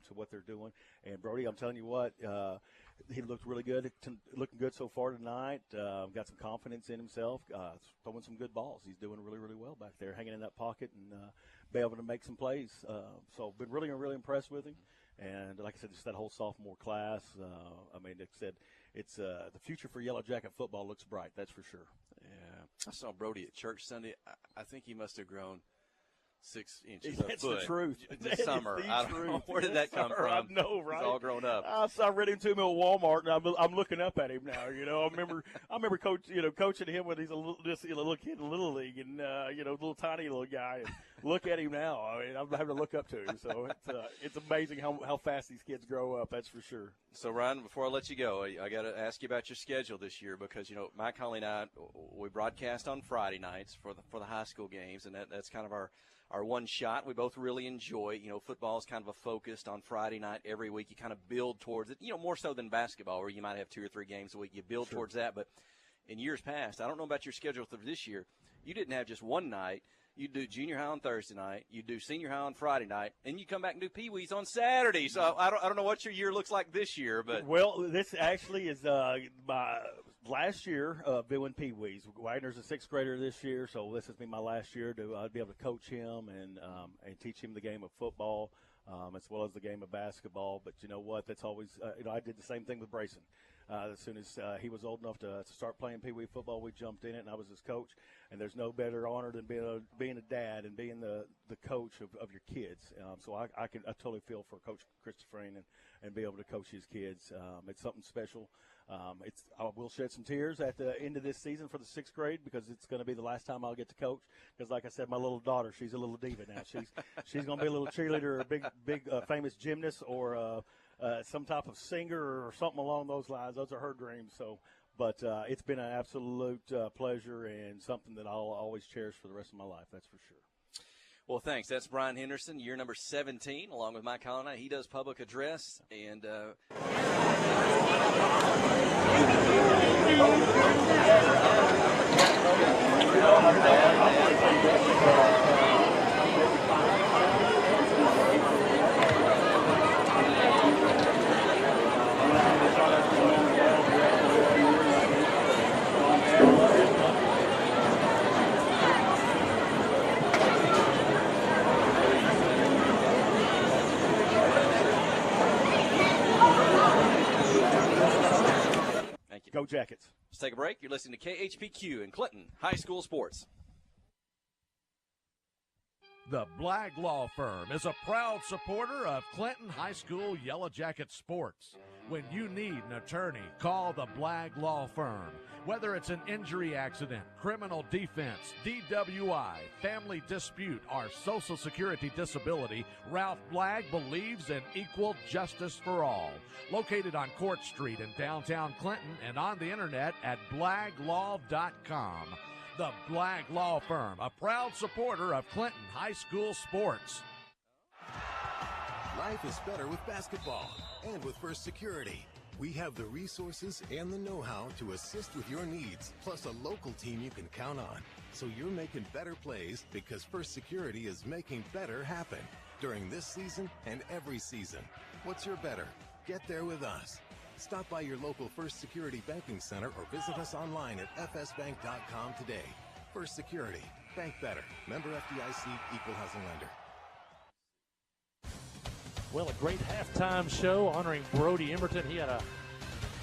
to what they're doing. And Brody, I'm telling you what, he looked really good, looking good so far tonight. Got some confidence in himself, throwing some good balls. He's doing really, really well back there, hanging in that pocket and be able to make some plays. So been really, really impressed with him. And like I said, just that whole sophomore class. I mean, like I said, it's the future for Yellow Jacket football looks bright. That's for sure. Yeah, I saw Brody at church Sunday. I think he must have grown 6 inches of It's foot the truth. this summer. I don't know where did that come from. I know, right? He's all grown up. I read him to him at Walmart, and I'm looking up at him now. I remember coaching him when he's a little kid in Little League, and little tiny little guy. And look at him now. I mean, I'm having to look up to him. So it's amazing how fast these kids grow up. That's for sure. So Ryan, before I let you go, I got to ask you about your schedule this year because Mike Conley and I we broadcast on Friday nights for the high school games, and that's kind of our one shot. We both really enjoy. Football is kind of a focused on Friday night every week. You kind of build towards it, more so than basketball where you might have 2 or 3 games a week. You build towards that. But in years past, I don't know about your schedule for this year, you didn't have just one night. You do junior high on Thursday night, you do senior high on Friday night, and you come back and do Pee Wees on Saturday. So I don't know what your year looks like this year, but this actually is my last year doing Pee Wees. Wagner's a 6th grader this year, so this has been my last year to be able to coach him and teach him the game of football as well as the game of basketball. But you know what? That's always I did the same thing with Brayson. As soon as he was old enough to start playing Pee Wee football, we jumped in it, and I was his coach. And there's no better honor than being a dad and being the coach of your kids. So I totally feel for Coach Christopher and be able to coach his kids. It's something special. I will shed some tears at the end of this season for the 6th grade because it's going to be the last time I'll get to coach. Because like I said, my little daughter, she's a little diva now. She's going to be a little cheerleader, or a big famous gymnast, or some type of singer or something along those lines. Those are her dreams. But it's been an absolute pleasure and something that I'll always cherish for the rest of my life. That's for sure. Well, thanks. That's Brian Henderson, year number 17, along with Mike Conley. He does public address and. Go Jackets. Let's take a break. You're listening to KHPQ in Clinton High School Sports. The Blagg Law Firm is a proud supporter of Clinton High School Yellow Jacket sports. When you need an attorney, call the Blagg Law Firm. Whether it's an injury accident, criminal defense, DWI, family dispute, or Social Security disability, Ralph Blagg believes in equal justice for all. Located on Court Street in downtown Clinton and on the internet at blagglaw.com. The Blagg Law Firm, a proud supporter of Clinton High School sports. Life is better with basketball and with First Security. We have the resources and the know-how to assist with your needs, plus a local team you can count on. So you're making better plays because First Security is making better happen during this season and every season. What's your better? Get there with us. Stop by your local First Security Banking Center or visit us online at fsbank.com today. First Security. Bank better. Member FDIC, Equal Housing Lender. Well, a great halftime show honoring Brody Emberton. He had a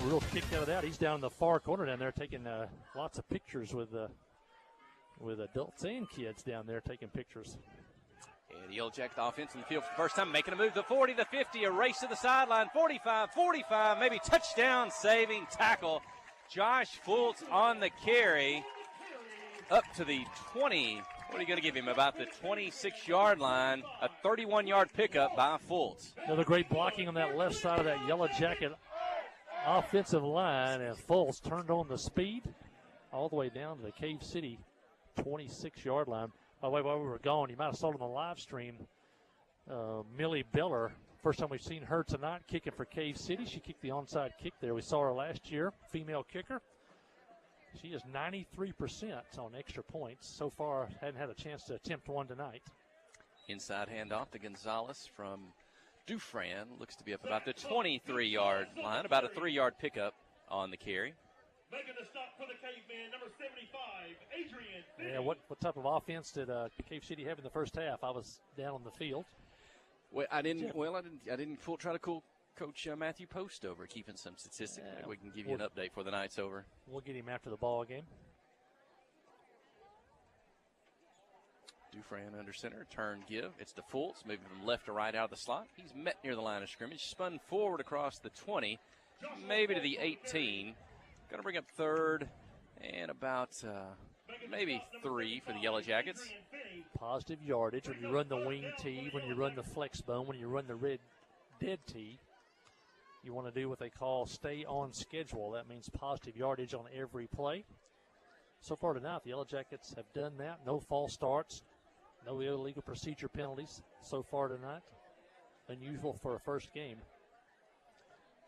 real kick out of that. He's down in the far corner down there taking lots of pictures with adults and kids down there taking pictures. And the Yellow Jacket offense in the field for the first time, making a move. The 40, the 50, a race to the sideline. 45, 45, maybe touchdown saving tackle. Josh Fultz on the carry up to the 20. What are you going to give him? About the 26-yard line. A 31-yard pickup by Fultz. Another great blocking on that left side of that Yellow Jacket offensive line. And Fultz turned on the speed all the way down to the Cave City 26-yard line. By the way, while we were gone, you might have saw it on the live stream. Millie Biller, first time we've seen her tonight kicking for Cave City. She kicked the onside kick there. We saw her last year, female kicker. She is 93% on extra points. So far, hadn't had a chance to attempt one tonight. Inside handoff to Gonzalez from Dufran. Looks to be up about the 23-yard line. About a 3-yard pickup on the carry. Making the stop for the Caveman, number 75, Adrian. Yeah, what type of offense did Cave City have in the first half? I was down on the field. Well, I didn't try to Coach Matthew Post over keeping some statistics. Maybe we can give you an update before the night's over. We'll get him after the ball game. Dufresne under center, turn, give. It's to Fultz, moving from left to right out of the slot. He's met near the line of scrimmage, spun forward across the 20, maybe to the 18. Going to bring up third and about maybe 3 for the Yellow Jackets. Positive yardage when you run the wing tee, when you run the flex bone, when you run the red dead tee. You want to do what they call stay on schedule. That means positive yardage on every play. So far tonight, the Yellow Jackets have done that. No false starts, no illegal procedure penalties so far tonight. Unusual for a first game.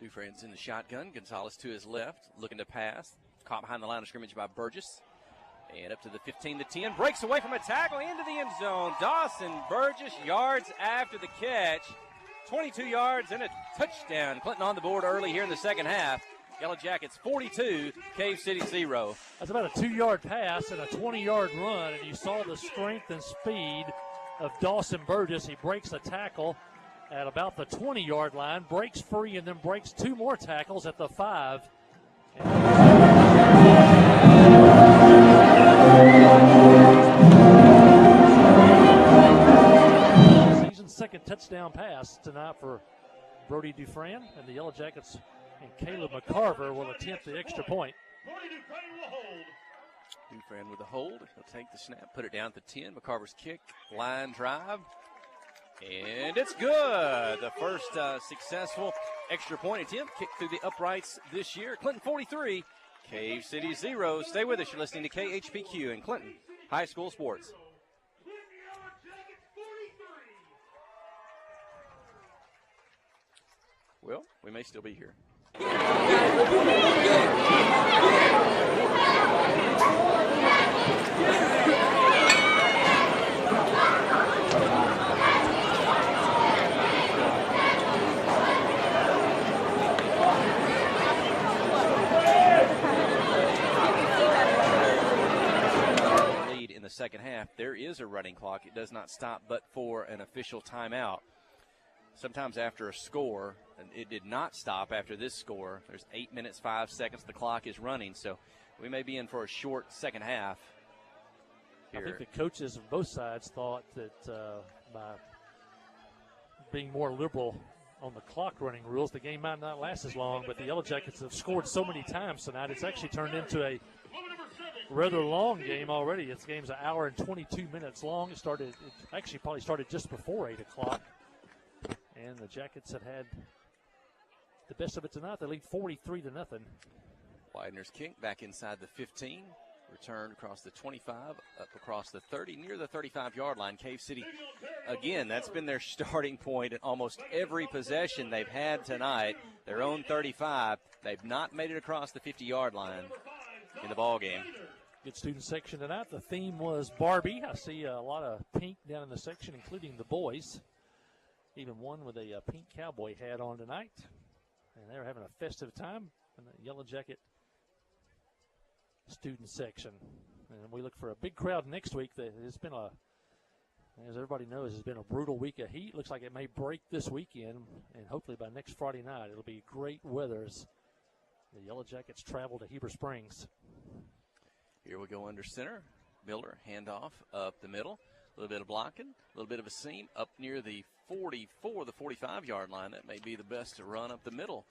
Dufresne's in the shotgun. Gonzalez to his left, looking to pass. Caught behind the line of scrimmage by Burgess. And up to the 15, the 10. Breaks away from a tackle into the end zone. Dawson Burgess yards after the catch. 22 yards and a touchdown. Clinton on the board early here in the second half. Yellow Jackets 42, Cave City 0. That's about a 2-yard pass and a 20-yard run, and you saw the strength and speed of Dawson Burgess. He breaks a tackle at about the 20-yard line, breaks free, and then breaks 2 more tackles at the 5. Season's second touchdown pass tonight for Brody Dufresne, and the Yellow Jackets and Caleb McCarver will attempt the extra point. Dufresne with a hold. He'll take the snap, put it down at the 10. McCarver's kick, line drive, and it's good. The first successful extra point attempt, kicked through the uprights this year. Clinton 43, Cave City 0. Stay with us. You're listening to KHPQ and Clinton High School Sports. Well, we may still be here. Lead in the second half. There is a running clock. It does not stop but for an official timeout. Sometimes after a score, and it did not stop after this score. There's 8 minutes, 5 seconds. The clock is running, so we may be in for a short second half here. I think the coaches of both sides thought that by being more liberal on the clock running rules, the game might not last as long, but the Yellow Jackets have scored so many times tonight, it's actually turned into a rather long game already. This game's an hour and 22 minutes long. It actually probably started just before 8 o'clock. And the Jackets have had the best of it tonight. They lead 43-0. Widener's kick back inside the 15. Returned across the 25, up across the 30, near the 35-yard line. Cave City, again, that's been their starting point in almost every possession they've had tonight. Their own 35. They've not made it across the 50-yard line in the ball game. Good student section tonight. The theme was Barbie. I see a lot of pink down in the section, including the boys. Even one with a pink cowboy hat on tonight. And they're having a festive time in the Yellow Jacket student section. And we look for a big crowd next week. It's been as everybody knows, it's been a brutal week of heat. Looks like it may break this weekend. And hopefully by next Friday night, it'll be great weather as the Yellow Jackets travel to Heber Springs. Here we go under center. Miller, handoff up the middle. A little bit of blocking, a little bit of a seam up near the 44, the 45-yard line. That may be the best run up the middle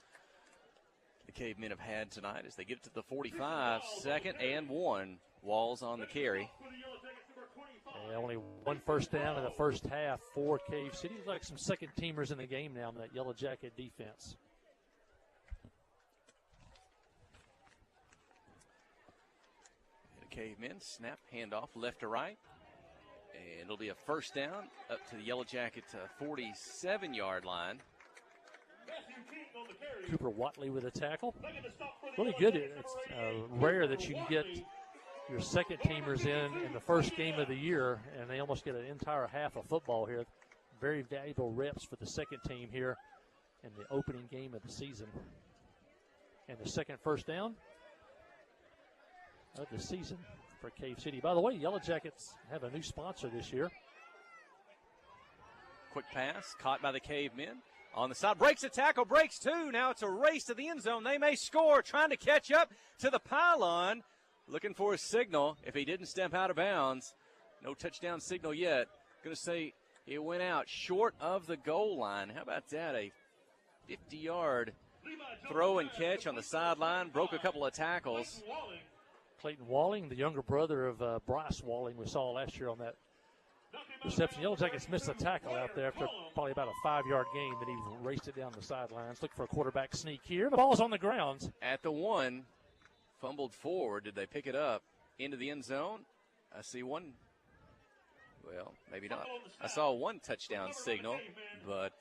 the Cavemen have had tonight as they get to the 45, 2nd and 1. Walls on the carry. Only one first down in the first half for Cave City. Like some second-teamers in the game now in that Yellow Jacket defense. The Cavemen snap, handoff left to right. And it'll be a first down up to the Yellow Jacket 47-yard line. Cooper Watley with a tackle. Really good. It's rare that you can get your second teamers in the first game of the year, and they almost get an entire half of football here. Very valuable reps for the second team here in the opening game of the season. And the second first down of the season for Cave City. By the way, Yellow Jackets have a new sponsor this year. Quick pass, caught by the Cavemen. On the side, breaks a tackle, breaks 2. Now it's a race to the end zone. They may score, trying to catch up to the pylon. Looking for a signal if he didn't step out of bounds. No touchdown signal yet. Going to say it went out short of the goal line. How about that? A 50-yard throw and catch on the sideline. Broke a couple of tackles. Clayton Walling, the younger brother of Bryce Walling we saw last year on that reception. Yellow Jackets missed a tackle out there after probably about a 5-yard gain, but he raced it down the sidelines. Looking for a quarterback sneak here. The ball's on the ground. At the 1, fumbled forward. Did they pick it up into the end zone? I see one. Well, maybe not. I saw one touchdown signal, but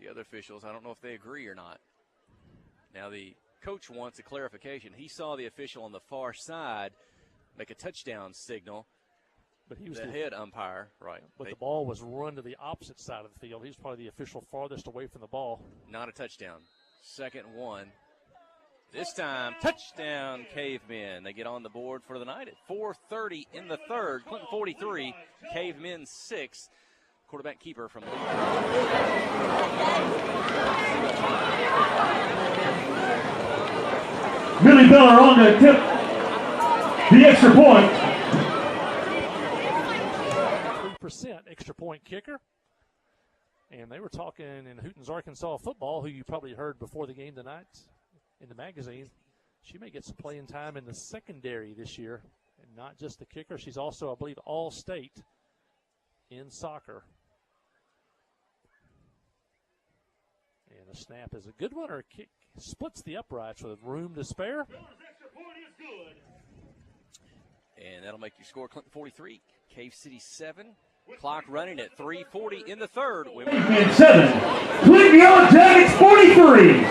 the other officials, I don't know if they agree or not. Now the coach wants a clarification. He saw the official on the far side make a touchdown signal. But he was the head umpire, right. But the ball was run to the opposite side of the field. He was probably the official farthest away from the ball. Not a touchdown. 2nd and 1. This time, touchdown Cavemen. They get on the board for the night at 4:30 in the 3rd. Clinton 43, Cavemen 6. Quarterback keeper from Billy Miller on to tip the extra point. 3% extra point kicker. And they were talking in Hooten's Arkansas football, who you probably heard before the game tonight in the magazine. She may get some playing time in the secondary this year, and not just the kicker. She's also, I believe, all-state in soccer. And the snap is a good one, or a kick splits the uprights with room to spare. And that'll make you score Clinton 43, Cave City 7. Clock running at 3:40 in the 3rd. And 7, Clinton Yellow Jackets 43.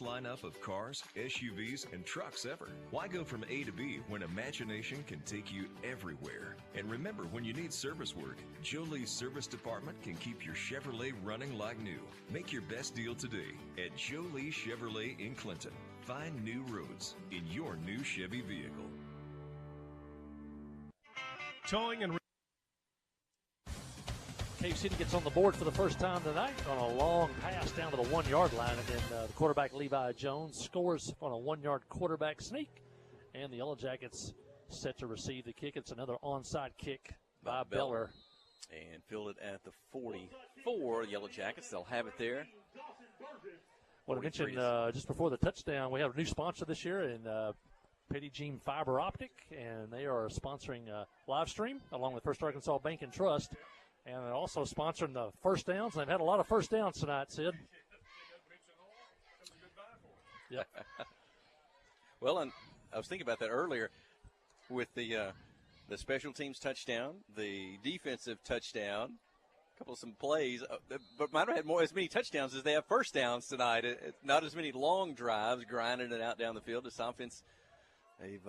Lineup of cars, SUVs, and trucks ever. Why go from A to B when imagination can take you everywhere? And remember, when you need service work, Jolie's Service Department can keep your Chevrolet running like new. Make your best deal today at Jolie Chevrolet in Clinton. Find new roads in your new Chevy vehicle. Towing and Cave City gets on the board for the first time tonight on a long pass down to the 1-yard line, and then the quarterback Levi Jones scores on a 1-yard quarterback sneak, and the Yellow Jackets set to receive the kick. It's another onside kick by Beller. And field it at the 44. The Yellow Jackets, they'll have it there. Well, I mentioned just before the touchdown, we have a new sponsor this year in Petty Jean Fiber Optic, and they are sponsoring live stream along with First Arkansas Bank and Trust. And they're also sponsoring the first downs. They've had a lot of first downs tonight, Sid. Yep. Well, and I was thinking about that earlier with the special teams touchdown, the defensive touchdown, a couple of some plays. But might have had as many touchdowns as they have first downs tonight. Not as many long drives, grinding it out down the field. This offense, they've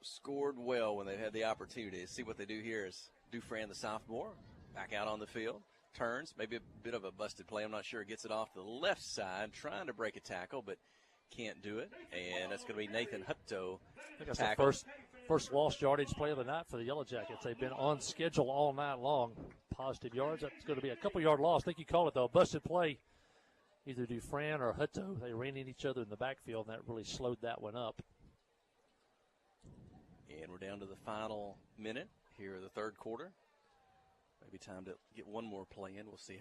scored well when they've had the opportunity. To see what they do here is Dufran, the sophomore, back out on the field, turns, maybe a bit of a busted play. I'm not sure. Gets it off the left side, trying to break a tackle, but can't do it. And that's going to be Nathan Hutto. I think that's the first lost yardage play of the night for the Yellow Jackets. They've been on schedule all night long. Positive yards. That's going to be a couple-yard loss. I think you call it, though, a busted play. Either Dufran or Hutto. They ran in each other in the backfield, and that really slowed that one up. And we're down to the final minute here of the 3rd quarter. Maybe time to get one more play in. We'll see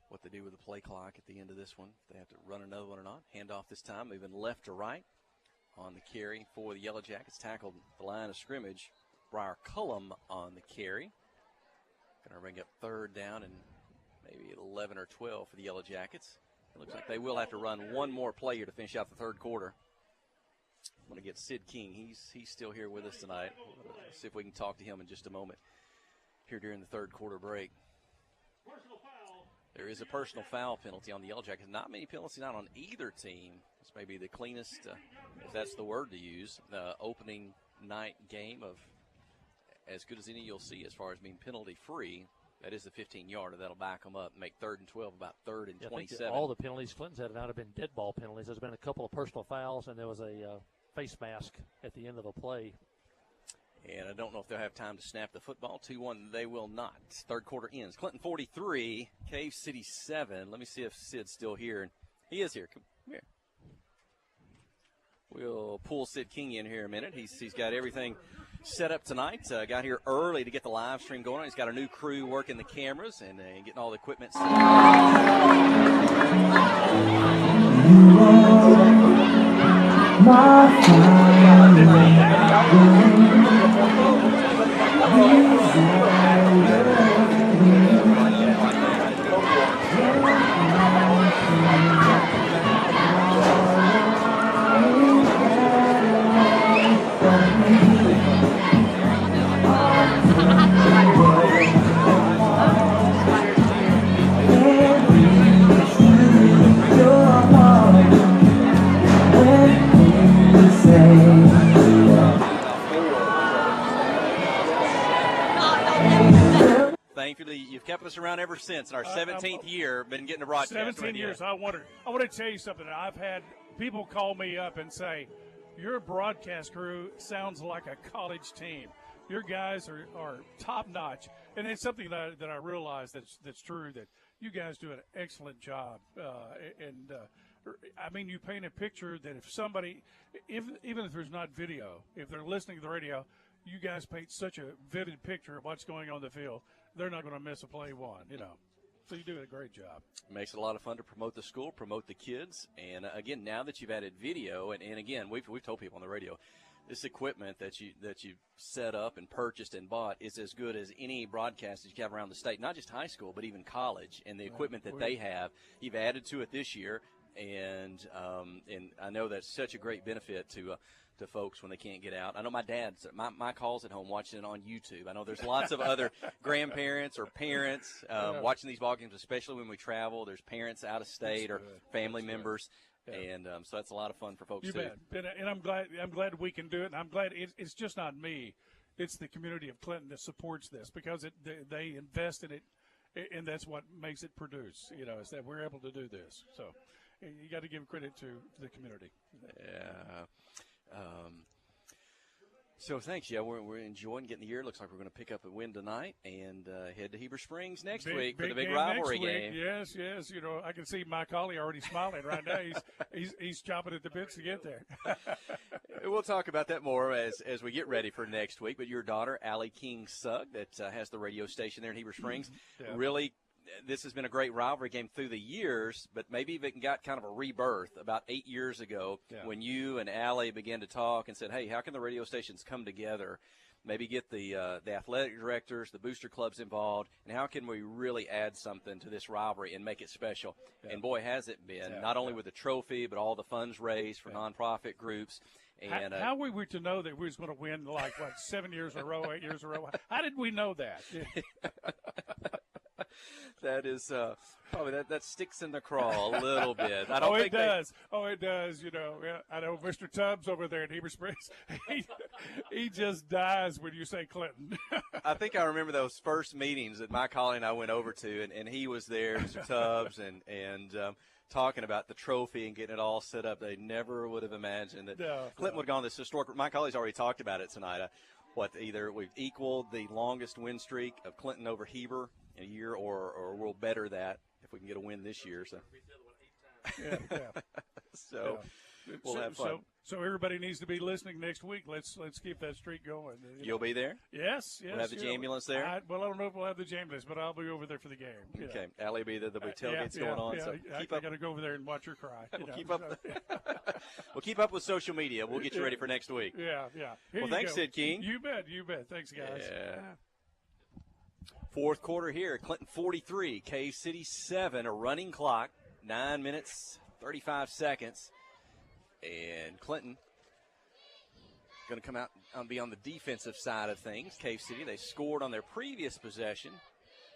what they do with the play clock at the end of this one. If they have to run another one or not. Handoff this time, moving left to right on the carry for the Yellow Jackets. Tackled the line of scrimmage. Briar Cullum on the carry. Going to bring up 3rd down and maybe 11 or 12 for the Yellow Jackets. It looks like they will have to run one more play here to finish out the 3rd quarter. I'm going to get Sid King. He's still here with us tonight. We'll see if we can talk to him in just a moment here during the 3rd quarter break. There is a personal foul penalty on the Yellow Jackets. Not many penalties out on either team. This may be the cleanest, if that's the word to use, the opening night game of as good as any you'll see as far as being penalty-free. That is the 15-yarder. That'll back them up and make 3rd and 12, about 3rd and 27. All the penalties Clinton's had have been dead ball penalties. There's been a couple of personal fouls, and there was a face mask at the end of a play. And I don't know if they'll have time to snap the football. 2-1, they will not. Third quarter ends. Clinton 43, Cave City 7. Let me see if Sid's still here. He is here. Come here. We'll pull Sid King in here in a minute. He's got everything set up tonight. Got here early to get the live stream going on. He's got a new crew working the cameras and getting all the equipment set Thankfully, you've kept us around ever since. In our 17th year, been getting a broadcast. 17 years. I want to tell you something. I've had people call me up and say, your broadcast crew sounds like a college team. Your guys are top-notch. And it's something that I realize that's true, that you guys do an excellent job. I mean, you paint a picture that if somebody, even if there's not video, if they're listening to the radio, you guys paint such a vivid picture of what's going on in the field. They're not going to miss a play one, So you do a great job. Makes it a lot of fun to promote the school, promote the kids. And, again, now that you've added video, and again, we've told people on the radio, this equipment that you set up and purchased and bought is as good as any broadcast that you have around the state, not just high school, but even college. And the equipment that they have, you've added to it this year. And I know that's such a great benefit to folks when they can't get out. I know my calls at home watching it on YouTube. I know there's lots of other grandparents or parents watching these ball games, especially when we travel. There's parents out of state or family members. Yeah. And so that's a lot of fun for folks, too. Bet. And I'm glad we can do it. And I'm glad it's just not me. It's the community of Clinton that supports this because they invest in it, and that's what makes it produce, is that we're able to do this. So you got to give credit to the community. Yeah. So thanks. Yeah, we're enjoying getting the year. Looks like we're going to pick up a win tonight and head to Heber Springs next week for the big rivalry game. Yes. I can see Mike Hawley already smiling right now. He's chomping at the bits to get there. We'll talk about that more as we get ready for next week. But your daughter, Allie King-Sugg, that has the radio station there in Heber Springs, really – this has been a great rivalry game through the years, but maybe even got kind of a rebirth about 8 years ago when you and Allie began to talk and said, hey, how can the radio stations come together, maybe get the athletic directors, the booster clubs involved, and how can we really add something to this rivalry and make it special? Yeah. And, boy, has it been, not only with the trophy, but all the funds raised for nonprofit groups. And how were we to know that we was going to win, 7 years in a row, 8 years in a row? How did we know that? That is probably that sticks in the craw a little bit. I don't think it does. It does. I know Mr. Tubbs over there in Heber Springs. He just dies when you say Clinton. I think I remember those first meetings that Mike Hawley and I went over to, and he was there, Mr. Tubbs, and talking about the trophy and getting it all set up. They never would have imagined that Clinton would have gone this historic. Mike Hawley's already talked about it tonight. Either we've equaled the longest win streak of Clinton over Heber in a year, or we'll better that if we can get a win this year. So, we'll have fun. So everybody needs to be listening next week. Let's keep that streak going. You'll be there? Yes. We'll have the ambulance there? I don't know if we'll have the ambulance, but I'll be over there for the game. Okay. Allie will be there. There'll be tailgates going on. So I got to go over there and watch her cry. We'll keep up. We'll keep up with social media. We'll get you ready for next week. Yeah. Well, thanks, Sid King. You bet. Thanks, guys. Yeah. Fourth quarter here. Clinton 43, Cave City 7, a running clock, 9 minutes, 35 seconds. And Clinton going to come out and be on the defensive side of things. Cave City, they scored on their previous possession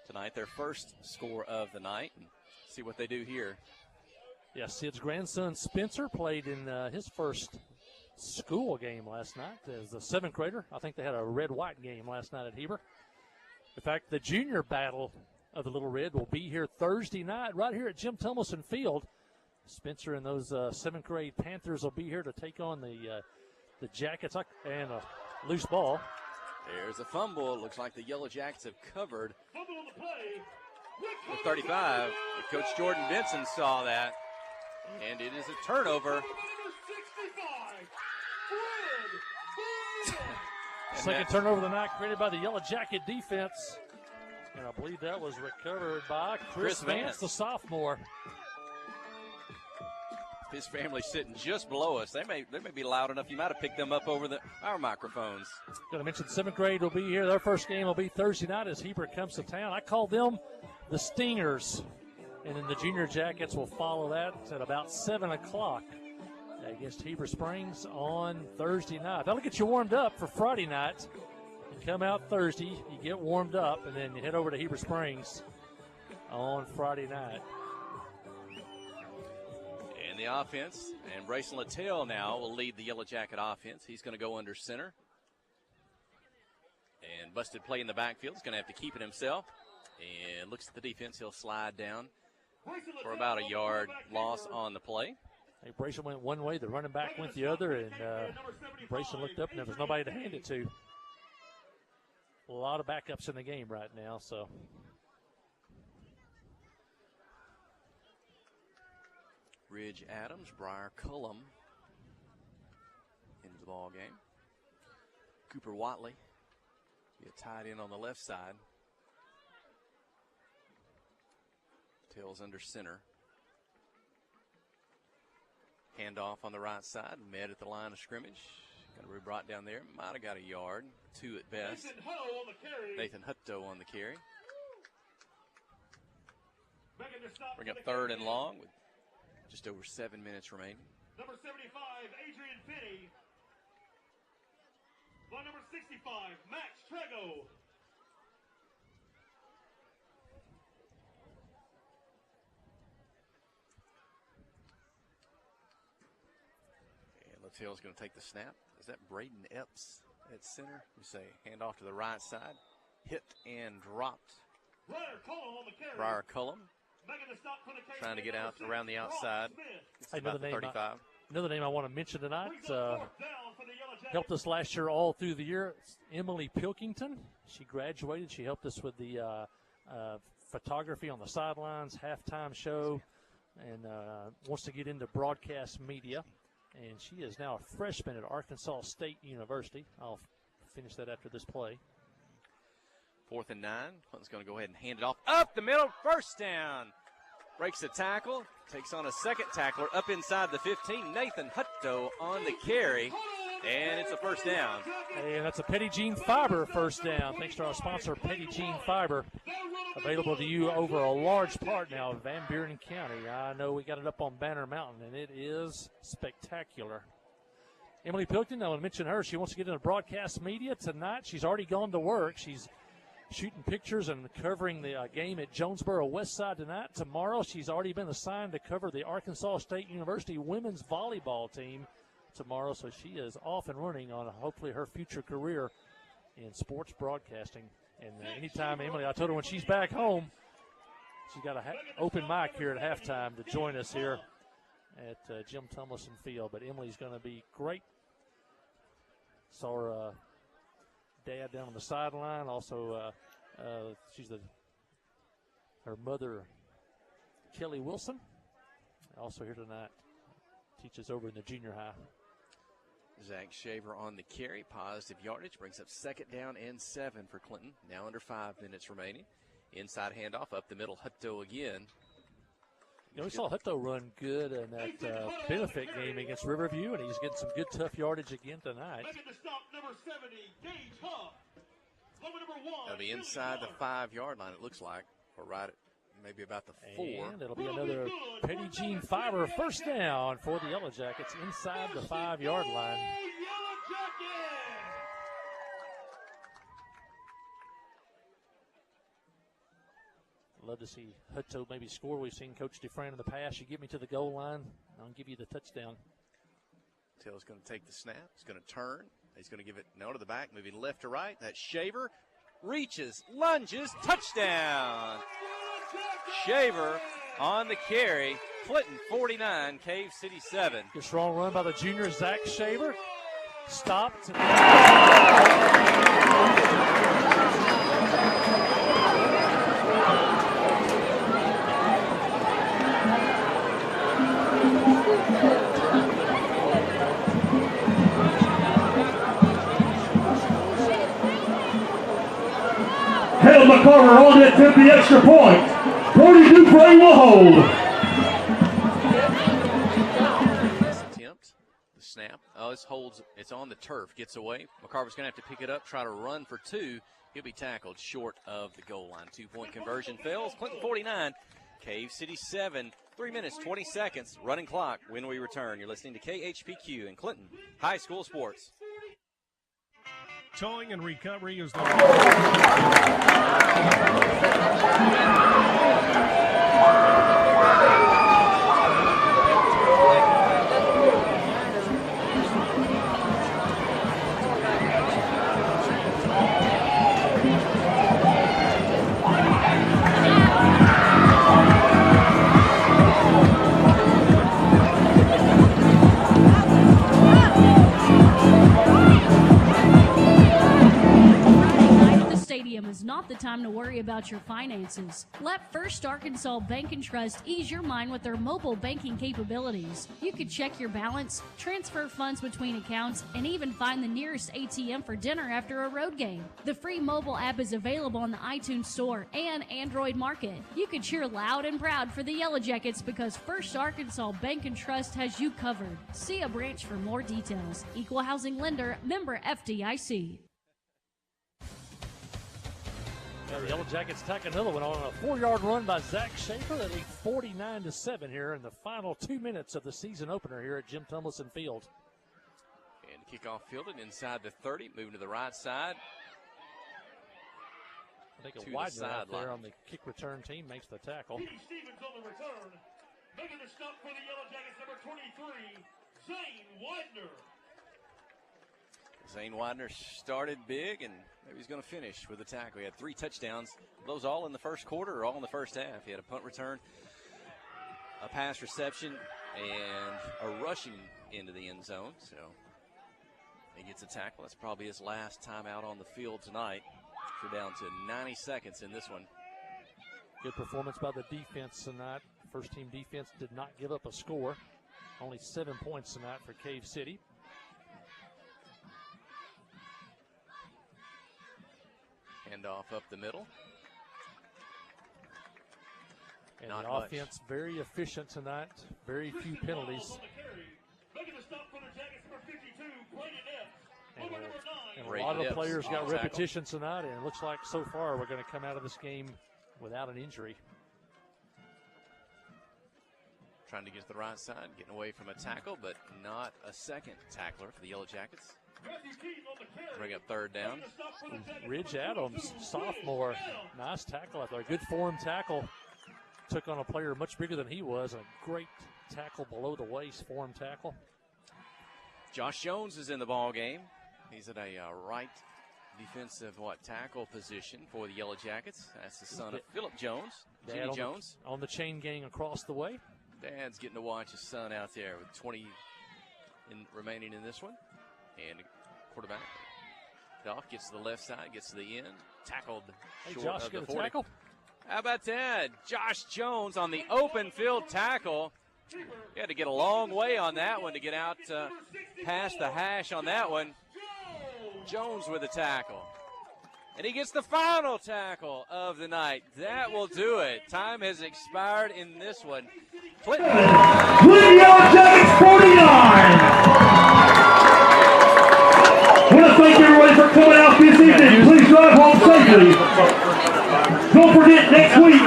tonight, their first score of the night. And see what they do here. Yeah, Sid's grandson Spencer played in his first school game last night as a 7th grader. I think they had a red-white game last night at Heber. In fact, the junior battle of the Little Red will be here Thursday night right here at Jim Tummelson Field. Spencer and those 7th grade Panthers will be here to take on the Jackets, and a loose ball. There's a fumble. It looks like the Yellow Jackets have covered the 35. Coach Jordan Benson saw that, and it is a turnover. Second turnover of the night created by the Yellow Jacket defense. And I believe that was recovered by Chris Vance, the sophomore. His family's sitting just below us. They may be loud enough. You might have picked them up over our microphones. Going to mention 7th grade will be here. Their first game will be Thursday night as Heber comes to town. I call them the Stingers. And then the Junior Jackets will follow that at about 7 o'clock against Heber Springs on Thursday night. That'll get you warmed up for Friday night. You come out Thursday, you get warmed up, and then you head over to Heber Springs on Friday night. And the offense, and Brayson Littell now will lead the Yellow Jacket offense. He's going to go under center. And busted play in the backfield. He's going to have to keep it himself. And looks at the defense. He'll slide down for about a yard loss on the play. Hey, Brayson went one way, the running back went the other, and Brayson looked up and there was nobody to hand it to. A lot of backups in the game right now, so. Ridge Adams, Briar Cullum into the ball game. Cooper Watley, tied in on the left side. Tails under center. Handoff on the right side, met at the line of scrimmage. Going to be brought down there. Might have got a yard, 2 at best. Nathan Hutto on the carry. Bring up 3rd and long with just over 7 minutes remaining. Number 75, Adrian Finney. By number 65, Max Trego. Littell's going to take the snap. Is that Braden Epps at center? We say hand off to the right side. Hit and dropped. Briar Cullum trying to get out around the outside. It's about the 35. Another name I want to mention tonight. Helped us last year all through the year. It's Emily Pilkington. She graduated. She helped us with the photography on the sidelines, halftime show, and wants to get into broadcast media. And she is now a freshman at Arkansas State University. I'll finish that after this play. 4th and 9. Clinton's going to go ahead and hand it off. Up the middle, first down. Breaks the tackle, takes on a second tackler up inside the 15. Nathan Hutto on the carry, and it's a first down. And that's a Petty Jean Fiber first down, thanks to our sponsor, Petty Jean Fiber. Available to you over a large part now of Van Buren County. I know we got it up on Banner Mountain, and it is spectacular. Emily Pilkington, I want to mention her. She wants to get into broadcast media tonight. She's already gone to work. She's shooting pictures and covering the game at Jonesboro Westside tonight. Tomorrow, she's already been assigned to cover the Arkansas State University women's volleyball team tomorrow, so she is off and running on hopefully her future career in sports broadcasting. And anytime, Emily, I told her when she's back home, she's got an open mic here at halftime to join us here at Jim Tummelson Field. But Emily's going to be great. Saw her dad down on the sideline. Also, she's her mother, Kelly Wilson, also here tonight. Teaches over in the junior high. Zach Shaver on the carry. Positive yardage. Brings up 2nd down and 7 for Clinton. Now under 5 minutes remaining. Inside handoff up the middle. Hutto again. You know, we saw Hutto run good in that benefit game against Riverview, and he's getting some good tough yardage again tonight. That'll be inside the 5-yard line, it looks like, or right at maybe about the 4. And it'll be another Petty Jean Fiber first down for the Yellow Jackets inside the 5-yard line. love to see Hutto maybe score. We've seen Coach Dufresne in the past. You get me to the goal line, I'll give you the touchdown. Taylor's going to take the snap. He's going to turn. He's going to give it to the back, moving left to right. That's Shaver. Reaches, lunges, touchdown. Shaver on the carry. Clinton 49, Cave City 7. Good strong run by the junior Zach Shaver. Stopped. Hale McCarter on it to the extra point. Brody Dupre will hold. Attempt, the snap. Oh, this holds. It's on the turf. Gets away. McCarver's going to have to pick it up, try to run for two. He'll be tackled short of the goal line. 2-point conversion fails. Clinton 49, Cave City 7. 3 minutes, 20 seconds. Running clock when we return. You're listening to KHPQ in Clinton High School Sports. Towing and recovery is the is not the time to worry about your finances. Let First Arkansas Bank and Trust ease your mind with their mobile banking capabilities. You can check your balance, transfer funds between accounts, and even find the nearest ATM for dinner after a road game. The free mobile app is available on the iTunes Store and Android Market. You can cheer loud and proud for the Yellow Jackets because First Arkansas Bank and Trust has you covered. See a branch for more details. Equal Housing Lender, member FDIC. The Yellow Jackets tack another one on a 4-yard run by Zach Schaefer. They lead 49-7 here in the final 2 minutes of the season opener here at Jim Tumlison Field. And kickoff fielded inside the 30, moving to the right side. I think a Widener out there on the kick return team makes the tackle. Stevens on the return. Making the stop for the Yellow Jackets, number 23, Zane Widener. Zane Widener started big, and maybe he's going to finish with a tackle. He had 3 touchdowns, those all in the first quarter or all in the first half. He had a punt return, a pass reception, and a rushing into the end zone. So he gets a tackle. That's probably his last time out on the field tonight. We're down to 90 seconds in this one. Good performance by the defense tonight. First team defense did not give up a score. Only 7 points tonight for Cave City. Handoff up the middle. And not the much. offense very efficient tonight. Very few penalties. And a lot of players got repetition tonight, and it looks like so far we're going to come out of this game without an injury. Trying to get to the right side, getting away from a tackle, but not a second tackler for the Yellow Jackets. Bring up third down. Ridge Adams, sophomore. Nice tackle out there. Good form tackle. Took on a player much bigger than he was. A great tackle below the waist, form tackle. Josh Jones is in the ball game. He's at a right defensive tackle position for the Yellow Jackets. That's the son of Philip Jones, Jimmy Jones. On the chain gang across the way. Dad's getting to watch his son out there with 20 remaining in this one. And quarterback off, gets to the left side, gets to the end, tackled short of the 40. Tackle. How about that? Josh Jones on the open field tackle. He had to get a long way on that one to get out past the hash on that one. Jones with a tackle. And he gets the final tackle of the night. That will do it. Time has expired in this one. Clinton Yellow Jackets 49. I want to thank everybody for coming out this evening. Please drive home safely. Don't forget, next week,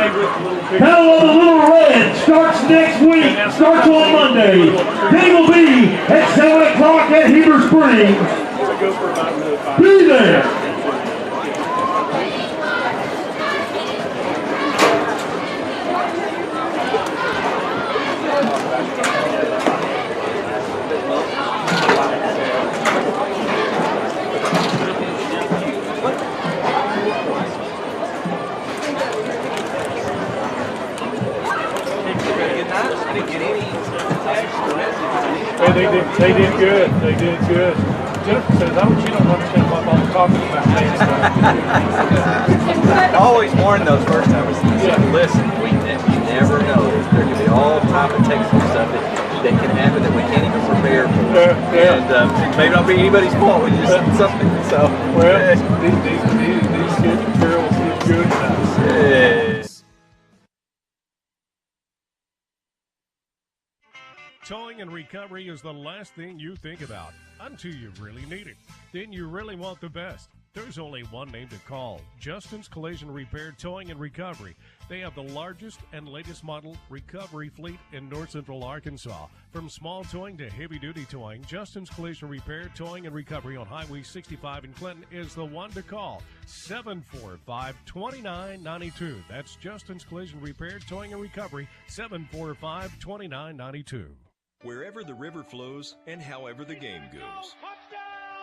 Battle of the Little Red starts next week, starts on Monday. They will be at 7 o'clock at Heber Springs. Be there. didn't get any. They did good. They did good. Jennifer says, "Oh, you don't understand what I'm talking about." I always warn those first timers. Listen, we never know. There can be all type of technical stuff that can happen that we can't even prepare for. And maybe not be anybody's fault. We just something. So these kids and girls did good enough. Towing and recovery is the last thing you think about until you really need it. Then you really want the best. There's only one name to call: Justin's Collision Repair Towing and Recovery. They have the largest and latest model recovery fleet in North Central Arkansas. From small towing to heavy-duty towing, Justin's Collision Repair Towing and Recovery on Highway 65 in Clinton is the one to call. 745-2992. That's Justin's Collision Repair Towing and Recovery, 745-2992. Wherever the river flows and however the game goes.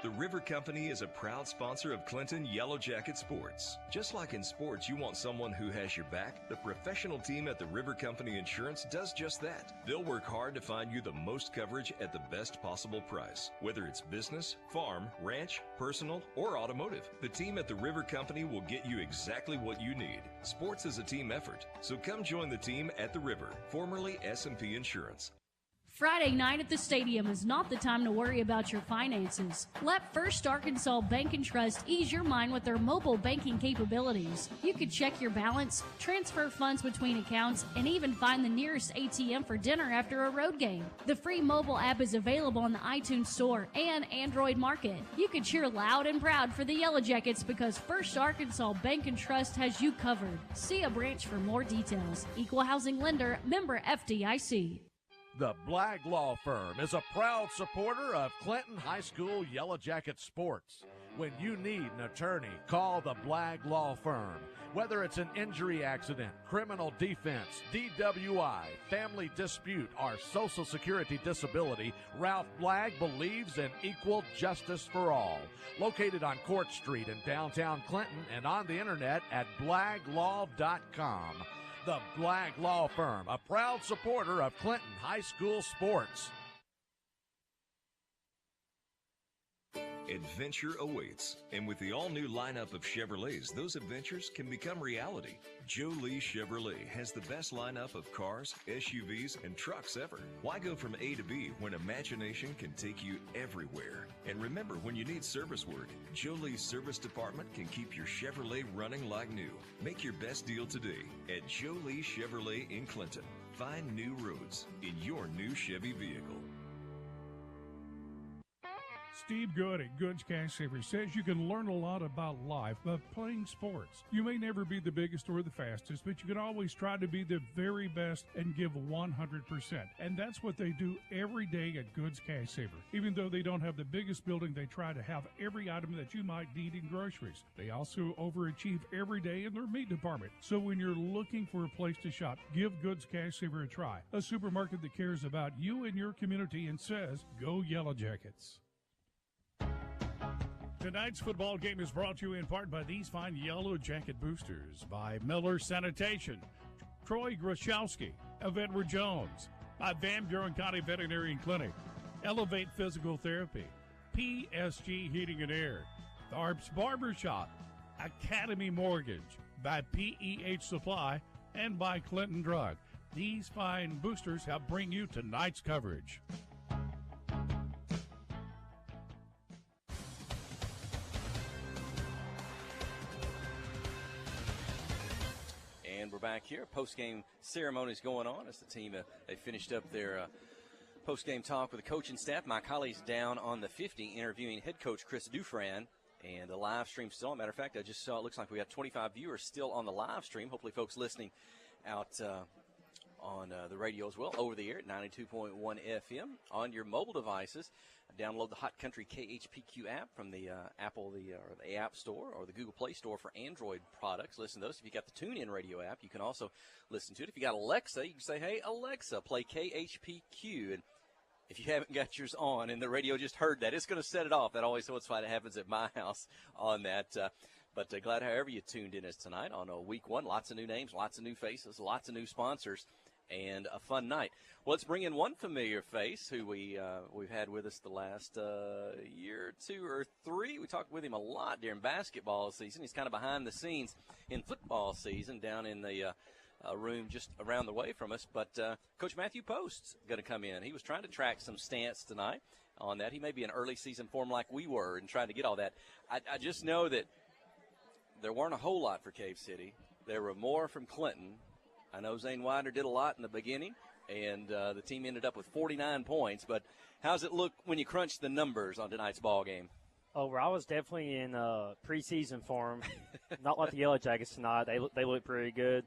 The River Company is a proud sponsor of Clinton Yellow Jacket Sports. Just like in sports, you want someone who has your back. The professional team at the River Company Insurance does just that. They'll work hard to find you the most coverage at the best possible price. Whether it's business, farm, ranch, personal, or automotive, the team at the River Company will get you exactly what you need. Sports is a team effort, so come join the team at the River, formerly S&P Insurance. Friday night at the stadium is not the time to worry about your finances. Let First Arkansas Bank and Trust ease your mind with their mobile banking capabilities. You can check your balance, transfer funds between accounts, and even find the nearest ATM for dinner after a road game. The free mobile app is available on the iTunes Store and Android Market. You can cheer loud and proud for the Yellow Jackets because First Arkansas Bank and Trust has you covered. See a branch for more details. Equal housing lender, member FDIC. The Blagg Law Firm is a proud supporter of Clinton High School Yellow Jacket sports. When you need an attorney, call the Blagg Law Firm. Whether it's an injury accident, criminal defense, DWI, family dispute, or Social Security disability, Ralph Blagg believes in equal justice for all. Located on Court Street in downtown Clinton and on the internet at blagglaw.com. The Blagg Law Firm, a proud supporter of Clinton High School sports. Adventure awaits, and with the all-new lineup of Chevrolets, those adventures can become reality. Joe Lee Chevrolet has the best lineup of cars, SUVs, and trucks ever. Why go from A to B when imagination can take you everywhere? And remember, when you need service work, Joe Lee's service department can keep your Chevrolet running like new. Make your best deal today at Joe Lee Chevrolet in Clinton. Find new roads in your new Chevy vehicle. Steve Good at Goods Cash Savers says you can learn a lot about life by playing sports. You may never be the biggest or the fastest, but you can always try to be the very best and give 100%. And that's what they do every day at Goods Cash Saver. Even though they don't have the biggest building, they try to have every item that you might need in groceries. They also overachieve every day in their meat department. So when you're looking for a place to shop, give Goods Cash Saver a try. A supermarket that cares about you and your community and says, go Yellow Jackets. Tonight's football game is brought to you in part by these fine Yellow Jacket boosters, by Miller Sanitation, Troy Grashowski of Edward Jones, by Van Buren County Veterinary Clinic, Elevate Physical Therapy, PSG Heating and Air, Tharp's Barbershop, Academy Mortgage, by PEH Supply, and by Clinton Drug. These fine boosters help bring you tonight's coverage. And we're back here. Post-game ceremonies going on as the team, they finished up their post-game talk with the coaching staff. My colleagues down on the 50 interviewing head coach Chris Dufran. And the live stream still. Matter of fact, I just saw it looks like we got 25 viewers still on the live stream. Hopefully folks listening out on the radio as well, over the air at 92.1 FM on your mobile devices. Download the Hot Country KHPQ app from the Apple, or the App Store, or the Google Play Store for Android products. Listen to those. If you got the TuneIn radio app, you can also listen to it. If you got Alexa, you can say, "Hey Alexa, play KHPQ." And if you haven't got yours on and the radio just heard that, it's going to set it off. That always what's why it happens at my house on that. But glad however you tuned in us tonight on week one. Lots of new names, lots of new faces, lots of new sponsors. and a fun night. Well, let's bring in one familiar face who we've had with us the last year or two or three. We talked with him a lot during basketball season. He's kind of behind the scenes in football season down in the room just around the way from us. But Coach Matthew Post's going to come in. He was trying to track some stats tonight on that. He may be in early season form like we were and trying to get all that. I just know that there weren't a whole lot for Cave City. There were more from Clinton. I know Zane Widener did a lot in the beginning, and the team ended up with 49 points. But how's it look when you crunch the numbers on tonight's ball game? Oh, well, I was definitely in preseason form. Not like the Yellow Jackets tonight. They look pretty good.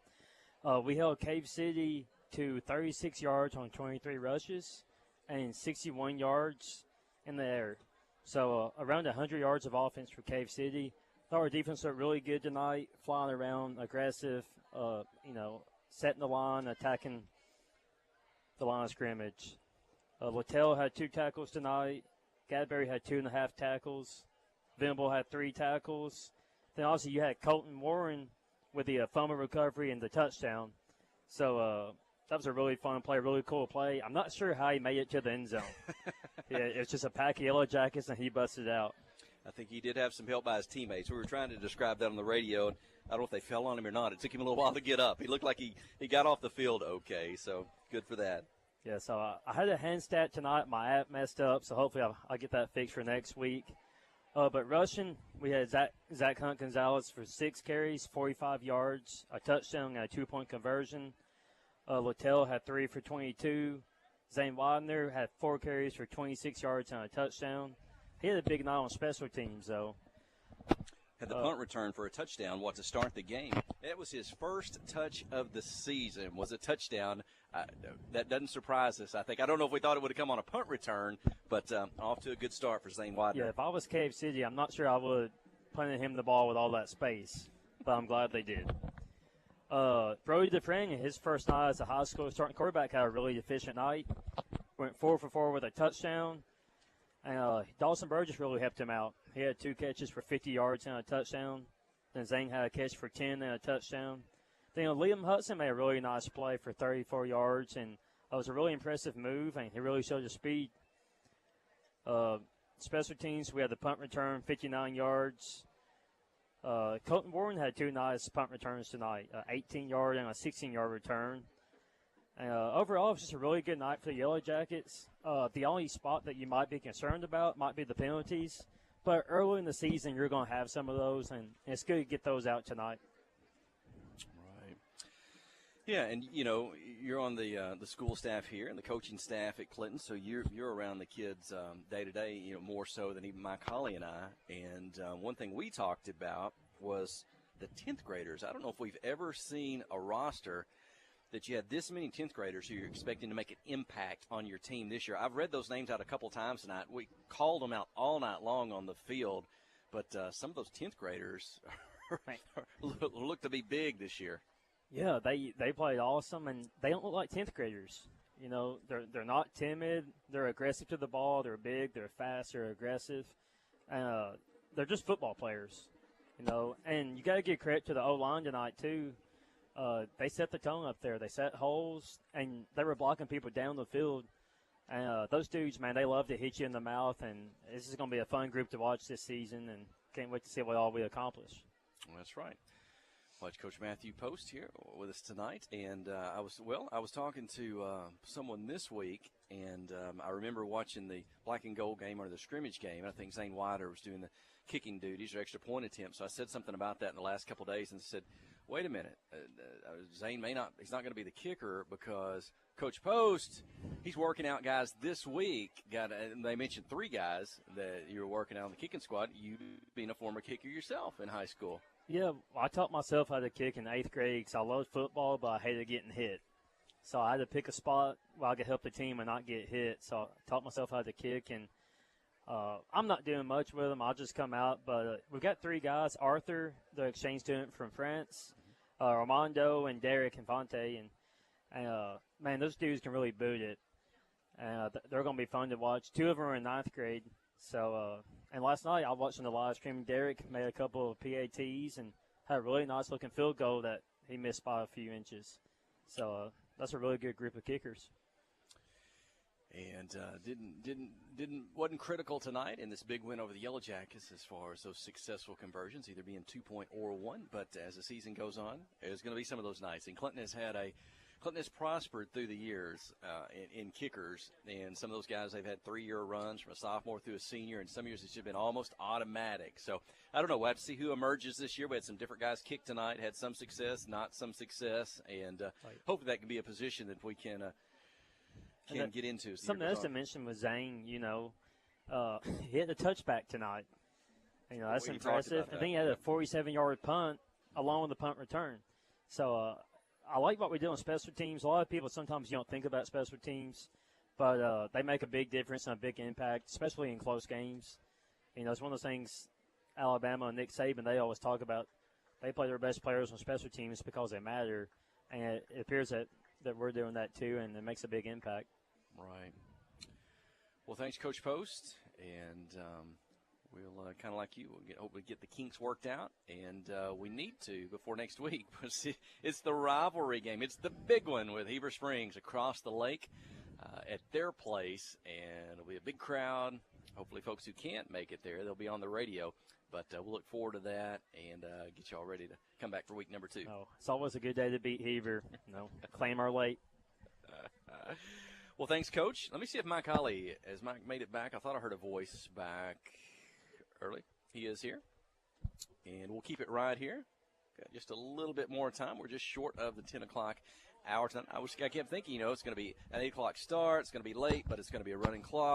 We held Cave City to 36 yards on 23 rushes and 61 yards in the air. So around 100 yards of offense for Cave City. Thought our defense looked really good tonight, flying around, aggressive, setting the line, attacking the line of scrimmage. Littell had 2 tackles tonight. Gadberry had 2.5 tackles. Venable had 3 tackles. Then also you had Colton Warren with the fumble recovery and the touchdown. So that was a really fun play, really cool play. I'm not sure how he made it to the end zone. Yeah, it's just a pack of Yellow Jackets, and he busted out. I think he did have some help by his teammates. We were trying to describe that on the radio, and I don't know if they fell on him or not. It took him a little while to get up. He looked like he got off the field okay, so good for that. Yeah, so I had a hand stat tonight. My app messed up, so hopefully I'll get that fixed for next week. But rushing, we had Zach Hunt Gonzalez for 6 carries, 45 yards, a touchdown, and a 2-point conversion. Littell had 3 for 22. Zane Widener had 4 carries for 26 yards and a touchdown. He had a big night on special teams, though. Had the punt return for a touchdown, to start the game. That was his first touch of the season, was a touchdown. That doesn't surprise us, I think. I don't know if we thought it would have come on a punt return, but off to a good start for Zane Widener. Yeah, if I was Cave City, I'm not sure I would have planted him the ball with all that space, but I'm glad they did. Brody DeFrang, in his first night as a high school starting quarterback, had a really efficient night. Went 4 for 4 with a touchdown. And Dawson Burgess really helped him out. He had 2 catches for 50 yards and a touchdown. Then Zane had a catch for 10 and a touchdown. Then Liam Hudson made a really nice play for 34 yards, and it was a really impressive move, and he really showed his speed. Special teams, we had the punt return, 59 yards. Colton Warren had 2 nice punt returns tonight, 18-yard and a 16-yard return. Overall, it was just a really good night for the Yellow Jackets. The only spot that you might be concerned about might be the penalties. But early in the season, you're going to have some of those, and it's good to get those out tonight. Right. Yeah, and, you're on the school staff here and the coaching staff at Clinton, so you're around the kids day to day, more so than even Mike Holly and I. And one thing we talked about was the 10th graders. I don't know if we've ever seen a roster that you had this many 10th graders who you're expecting to make an impact on your team this year. I've read those names out a couple times tonight. We called them out all night long on the field, but some of those 10th graders look to be big this year. Yeah, they played awesome, and they don't look like 10th graders. They're not timid. They're aggressive to the ball. They're big. They're fast. They're aggressive. They're just football players, And you got to give credit to the O-line tonight, too. They set the tone up there. They set holes, and they were blocking people down the field. And those dudes, man, they love to hit you in the mouth, and this is going to be a fun group to watch this season, and can't wait to see what all we accomplish. Well, that's right. Watch Coach Matthew Post here with us tonight, and I was talking to someone this week, and I remember watching the black and gold game or the scrimmage game, and I think Zane Widener was doing the kicking duties or extra point attempts. So I said something about that in the last couple of days and said, wait a minute, Zane he's not going to be the kicker because Coach Post, he's working out guys this week. And they mentioned 3 guys that you were working out on the kicking squad, you being a former kicker yourself in high school. Yeah, I taught myself how to kick in 8th grade because I loved football, but I hated getting hit. So I had to pick a spot where I could help the team and not get hit. So I taught myself how to kick, and I'm not doing much with them. I'll just come out. But we've got 3 guys. Arthur, the exchange student from France, Armando, and Derek Infante. And man, those dudes can really boot it. And they're going to be fun to watch. 2 of them are in 9th grade. So, and last night I watched on the live stream. Derek made a couple of PATs and had a really nice looking field goal that he missed by a few inches. So that's a really good group of kickers. And wasn't critical tonight in this big win over the Yellow Jackets as far as those successful conversions, either being 2-point or one. But as the season goes on, there's going to be some of those nights. And Clinton has prospered through the years in kickers, and some of those guys, they've had 3-year runs from a sophomore through a senior, and some years it's just been almost automatic. So I don't know. We'll have to see who emerges this year. We had some different guys kick tonight, had some success, not some success, and hopefully that can be a position that we can get into. Something else to mention was Zane, he hit the touchback tonight. That's impressive. I think he had a 47-yard punt along with the punt return. So I like what we do on special teams. A lot of people sometimes you don't think about special teams, but they make a big difference and a big impact, especially in close games. It's one of those things Alabama and Nick Saban, they always talk about. They play their best players on special teams because they matter, and it appears that we're doing that too, and it makes a big impact. Right. Well, thanks, Coach Post, and we'll kind of like you, hopefully get the kinks worked out, and we need to before next week. It's the rivalry game. It's the big one with Heber Springs across the lake at their place, and it'll be a big crowd. Hopefully folks who can't make it there, they'll be on the radio. But we'll look forward to that and get you all ready to come back for week number 2. Oh, it's always a good day to beat Heber. Claim our late. Well, thanks, Coach. Let me see if Mike Holly, has Mike made it back? I thought I heard a voice back early. He is here. And we'll keep it right here. Got just a little bit more time. We're just short of the 10 o'clock hour tonight. I kept thinking, it's going to be an 8 o'clock start. It's going to be late, but it's going to be a running clock.